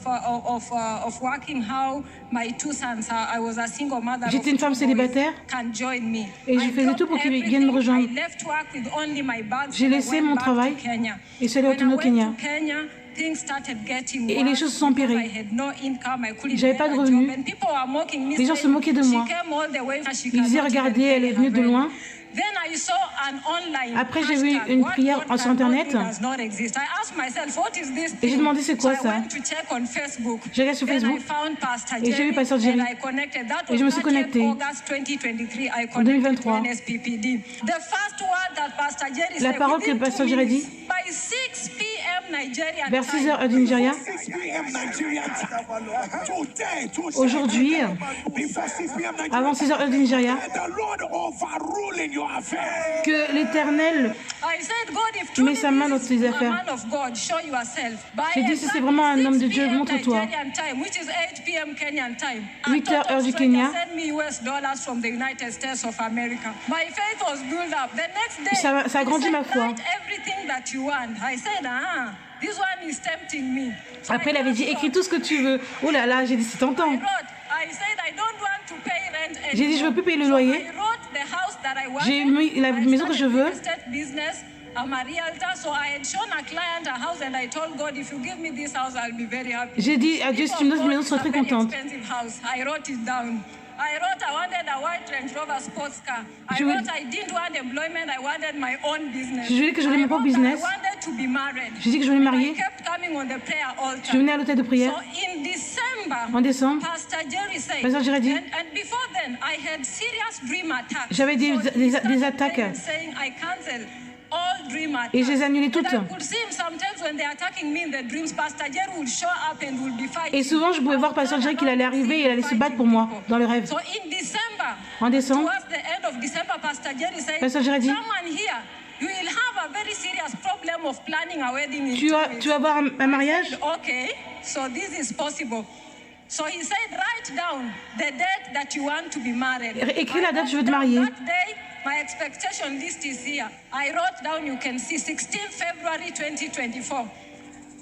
working how my two sons. I was a single mother. J'étais of une femme two boys, célibataire can join me. et je I faisais dropped tout pour qu'ils everything. viennent me rejoindre. I left work with only my bags J'ai and I laissé went mon back travail to Kenya. et je suis allée When I retourner au went Kenya. to Kenya, things started getting Et les worse choses se sont because empirées. I had no income. I couldn't J'avais get pas de a revenus. job. And people were mocking me, Les gens se saying, moquaient de "She moi. came all the way, she Ils disaient, cannot regardez, even elle est pay venue her de rent." loin. Then I saw an online Après, j'ai vu hashtag, une "What prière God sur cannot Internet. do does not exist." I asked myself, what is this Et j'ai thing? demandé, c'est quoi So I ça? went to check on Facebook. J'ai regardé sur Then Facebook I found Pastor et j'ai Jerry vu Pasteur Jerry. and I connected. That Et was je me suis 30th connectée. August 2023. I En connected 2023. to NSPPD. The first word that Pastor Jerry La said, parole que within Pasteur 2 Jerry a dit, minutes, by 6 p.m. Nigerian vers 6 time, heures du Nigeria, 6 p.m. Nigerian time. Today, aujourd'hui, before 6 p.m. Nigerian avant 6 heures du Nigeria, time, the Lord overruling your affair. que l'Éternel I said, God, if met truly sa main dans this tes is a affaires. man of God, show yourself. By J'ai dit, si c'est exactly vraiment un homme de 6 Dieu, p.m. montre-toi. Nigerian time, which is 8 p.m. Kenyan time. 8 A heures, total heure du stranger Kenya. sent me US dollars from the United States of America. My faith was built up. The next day, Ça a he grandi said, ma foi. write everything that you want. I said, this one is tempting me. So Après, il I avait dit, wrote, écris tout ce que tu veux. Oh là là, j'ai dit, c'est tentant. I said, I don't want to pay rent anymore. J'ai dit, je veux plus payer le So loyer. I wrote the house that I wanted. J'ai mis la I maison que je started veux. real estate business. I'm a realtor, so I had shown a client a house and I told God, if you give me this house, I'll be very happy. J'ai dit à Dieu, si tu me donnes une maison, je serai très contente. Expensive house. I wrote it down. I wrote I wanted a white Range Rover sports car. I wrote I didn't want employment, I wanted my own business. J'ai dit que je voulais mon propre business. I wanted to be married. J'ai dit que je voulais me marier. I kept coming on the prayer altar. Je venais à l'hôtel de prière. So in December, En décembre, Pastor Jerry said, Pasteur Jerry dit, and before then, I had serious dream attacks. j'avais des attaques. Saying I cancel all dream attacks. Et je les ai annulées toutes. Et souvent, je pouvais voir Pasteur Jerry qu'il allait arriver et il allait se battre pour moi dans le rêve. En décembre, Pasteur Jerry dit, tu vas avoir un mariage. So this is possible. So he said, write down the date that you want to be married. Écris la date je veux te marier. That day, my expectation list is here. I wrote down, you can see, 16th February 2024.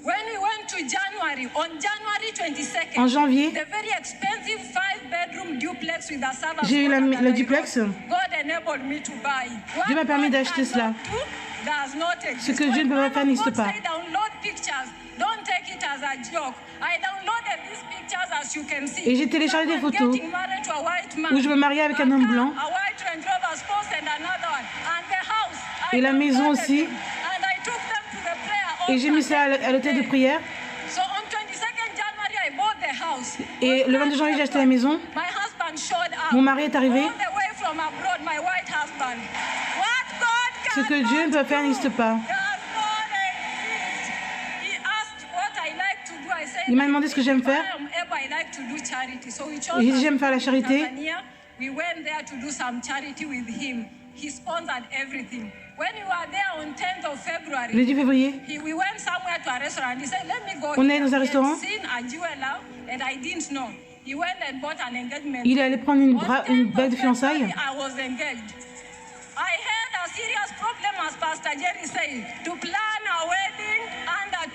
When we went to January, on January 22nd, en janvier, the very expensive 5-bedroom duplex with a service. J'ai eu le duplex. God enabled me to buy. Dieu m'a permis d'acheter cela. Ce que Dieu ne peut pas faire n'existe pas. Don't take it as a joke. I downloaded these pictures as you can see. Et j'ai téléchargé des photos où je me mariais avec un homme blanc. Et la maison aussi. Et j'ai mis ça à l'hôtel de prière. Et le 22 janvier, j'ai acheté la maison. Mon mari est arrivé. Ce que Dieu ne peut faire n'existe pas. Il m'a demandé ce que j'aime faire. Et j'ai dit j'aime faire la charité. Le 10 février, on est dans un restaurant. Il est allé prendre une bague de fiançailles.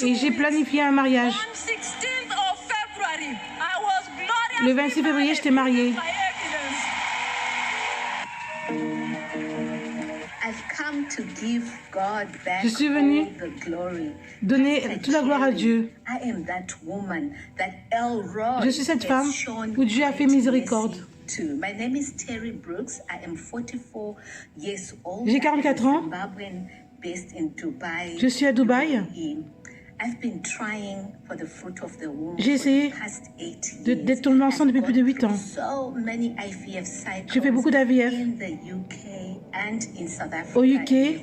Et j'ai planifié un mariage. Le 26 février, j'étais mariée. Je suis venue donner toute la gloire à Dieu. Je suis cette femme où Dieu a fait miséricorde. J'ai 44 ans. Je suis à Dubaï. J'ai essayé d'être tombée enceinte depuis plus de 8 ans. J'ai fait beaucoup d'IVF au UK et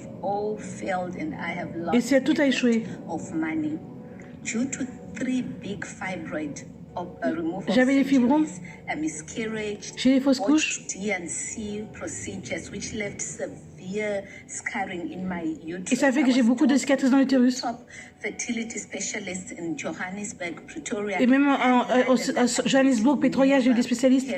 tout a échoué. J'avais des fibromes, j'ai des fausses couches. Et ça fait que j'ai beaucoup de cicatrices dans l'utérus. Et même à Johannesburg, Pretoria, j'ai eu des spécialistes.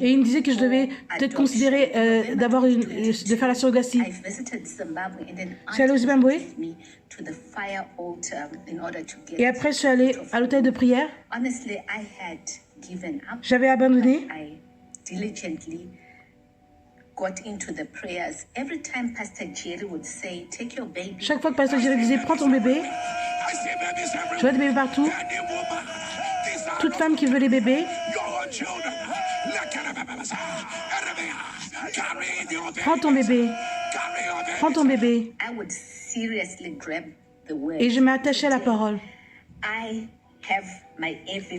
Et il me disait que je devais peut-être considérer de faire la surrogatie. Je suis allée au Zimbabwe. Et après, je suis allée à l'hôtel de prière. J'avais abandonné. Chaque fois que Pasteur Jerry disait prends ton bébé, je vois des bébés partout. Toute femme qui veut les bébés, prends ton bébé, prends ton bébé. Et je m'ai attachée à la parole.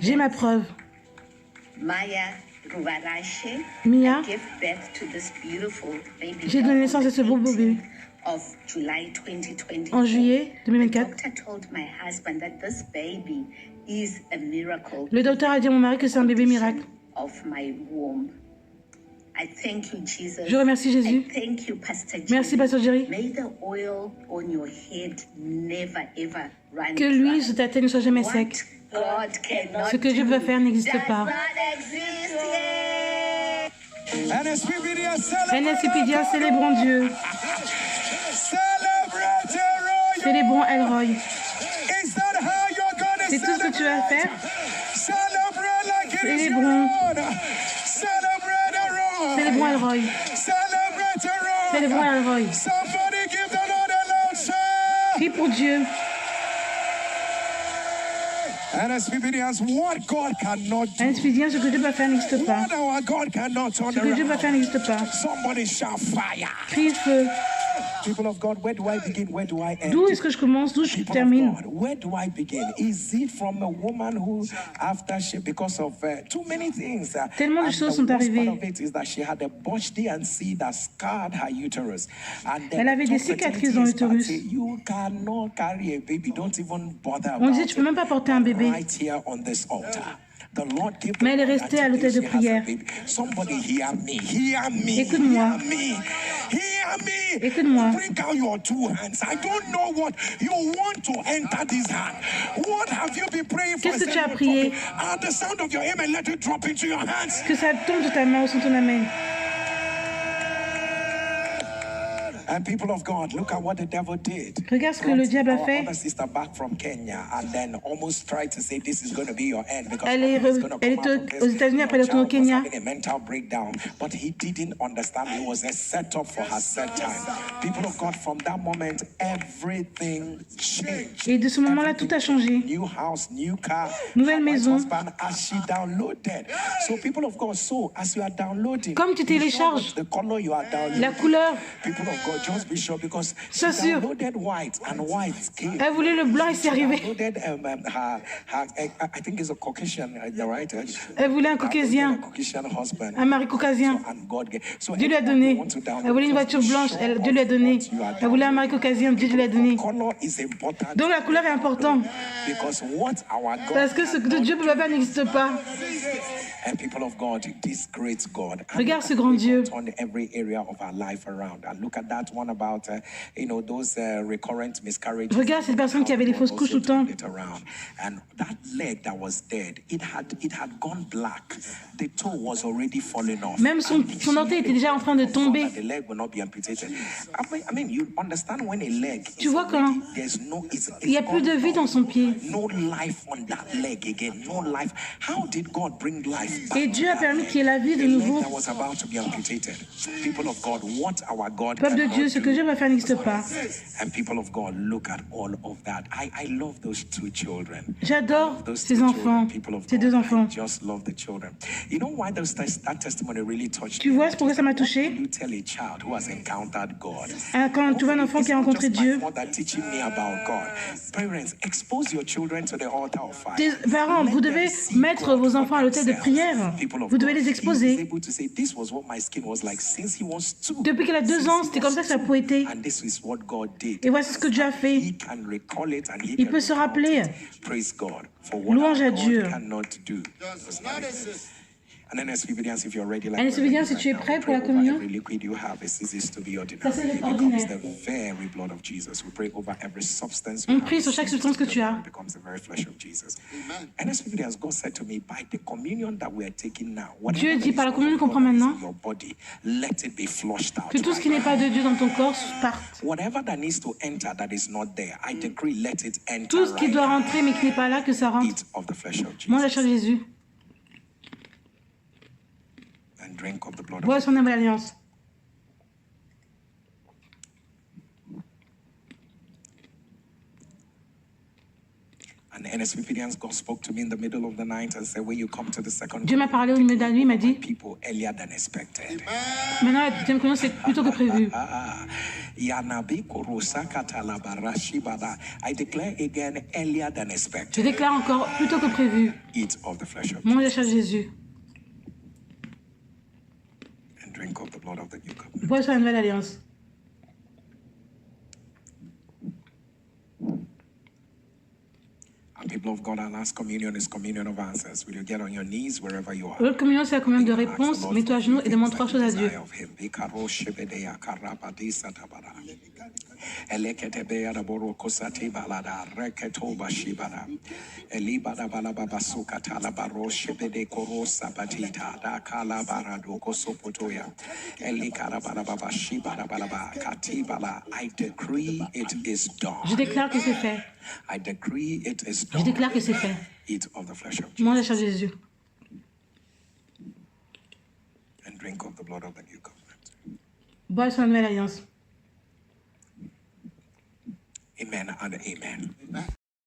J'ai ma preuve. Mia, j'ai donné naissance à ce beau bébé en juillet 2024. Le docteur a dit à mon mari que c'est un bébé miracle. Je remercie Jésus. Merci Pasteur Jerry. Que l'huile sur ta tête ne soit jamais sec. Ce que Dieu veut faire n'existe pas. NSPPDA, célébrons Dieu. Célébrons Elroy. C'est tout ce que tu vas faire. Célébrons. Célébrons Elroy. Célébrons Elroy. Crie pour Dieu. NSPBDians, what God cannot do, NSPBDiens, ce que Dieu va faire n'existe pas. what our God cannot turn Ce que Dieu va around. faire n'existe pas. Somebody shout fire. Crie de feu. People of God, where do I begin? Where do I end? D'où est-ce que je commence? D'où je People of termine? God, where do I begin? Is it from a woman who, after she, because of too many things, Tellement de and choses the sont worst arrivées. part of it is that she had a botched D&C that scarred her uterus. And then Elle avait des top fertility cicatrices dans experts l'utérus. say, you cannot carry a baby. Don't even bother On about disait, tu peux même pas porter un bébé. Right here on this altar. The Lord gave Mais elle est the restée à until l'autel de she has a prière. baby. Somebody hear me. Hear me. Écoute-moi. Hear me. Hear me. Écoute-moi. Bring out your two hands. I don't know what you want to enter this hand. What have you been praying for? Qu'est-ce que tu as prié? At the sound of your amen, let it drop into your hands. Que ça tombe de ta main au son de ton amène. And people of God, look at what the devil did. Regarde ce que le diable a Our fait. other sister back from Kenya and then almost tried to say this is going to be your end because Elle est it's gonna come out of aux this. États-Unis, après Your elle est retournée au child was Kenya. having a mental breakdown, but he didn't understand it was a setup for her set time. People of God, from that moment, everything changed. Et de ce moment-là, tout a changé. New house, new car, Nouvelle her white maison. husband as she downloaded. So people of God, so as you are downloading, Comme tu be sure télécharges the color you are downloading. la couleur, People of God, just be sure because she Sois sûr. downloaded white and white came. elle voulait le blanc et c'est arrivé. Downloaded I think it's a Caucasian, right? Elle voulait un A caucasien, Caucasian husband. un mari caucasien. And God gave. So Dieu lui a anyone donné. who wants to download, Elle voulait une voiture just be blanche, sure Dieu lui a of donné. what you are Elle voulait un mari caucasien, Dieu lui a donné. Color is important. Donc la couleur est importante. Because what our God Parce que ce que Dieu peut pas faire n'existe pas. and people of God, this great God. And Regarde look ce at grand how Dieu. God turned every area of our life around. And look at that one about, those recurrent miscarriages. Regarde cette personne qui avait des fausses couches tout le temps. It around. And that leg that was dead, it had gone black. The toe was already falling off. Même son orteil était déjà en train de tomber. The leg will not be amputated. I mean, you understand when a leg Tu is vois quand already, there's no, it's il n'y a plus de vie dans son pied. no life on that leg again. No life. How did God bring life back? Et Dieu a permis qu'il y ait la vie de A leg nouveau. that was about to be amputated. People of God, what our God Peuple de cannot Dieu, ce que do. Dieu va faire n'existe pas. And people of God, look at all of that. I love those two children. J'adore Those ces two enfants, children, people of ces God, deux enfants. I just love the children. You know why that testimony really touched Tu me? vois, c'est pourquoi ça m'a touché. You tell a child who has encountered God. Quand tu vois un enfant qui a rencontré It's not Dieu, just my mother teaching me about God. Parents, expose your children to the altar of fire. tes parents, vous devez mettre vos enfants à l'autel de prière. Vous devez les exposer. Able to say, this was what my skin was like since he was 2. Depuis qu'elle a 2 ans, c'était comme ça que sa peau était. And this is what God did. Et voici ce que Dieu a fait. He can recall it and he Il can peut se recount rappeler. it. Praise God for what Louange our à God Dieu. cannot do. And then NSPBDians, if you're ready, like NSPBDians, si tu es prêt pour la communion, every liquid you have, it ceases to be ordinary. Ça, c'est It ordinaire. becomes the very blood of Jesus. We pray over every substance. On you prie have. sur chaque substance que tu as. It becomes the very flesh of Jesus. And NSPBDians, God said to me, by the communion that we are taking now, Dieu dit whatever par la is communion qu'on not prend of God maintenant, in your body, let it be flushed out. que tout ce qui n'est pas de Dieu dans ton corps parte. Whatever that needs to enter that is not there, I decree, let it enter. Tout ce qui right doit now. rentrer mais qui n'est pas là, que ça rentre. Eat of the flesh of Mange la Jesus chair de Jésus. and drink of the blood Bois of son nouvelle alliance. And NSPBDians, God spoke to me in the middle of the night and said, when you come to the second Dieu m'a parlé au milieu de la nuit, il m'a dit, people earlier than expected. maintenant la deuxième communion c'est plutôt que prévu. Yanabi korosakata labarashibada. I declare again earlier than Je expected. déclare encore plutôt que prévu. Eat of the flesh of Mange la Jesus chair de Jésus. and drink of the blood of the new covenant. Bois sur la nouvelle alliance. And people of God, our last communion is communion of answers. Will you get on your knees wherever you are? L'autre communion c'est la communion de réponse. Mets-toi à genoux et demande 3 choses à Dieu. Eleketebeya da boroko sati balada reketo bashibada elibada balaba basuka tala baro shebede korosa batita da kala barado kosopotoya elikara balaba bashibada balaba katibala. I decree it is done. Je déclare que c'est fait. I decree it is Je done. déclare que c'est fait. Eat of the flesh of Mange la Jesus chair de Jésus. and drink of the blood of the new covenant. Bois sur la nouvelle alliance. Amen and amen.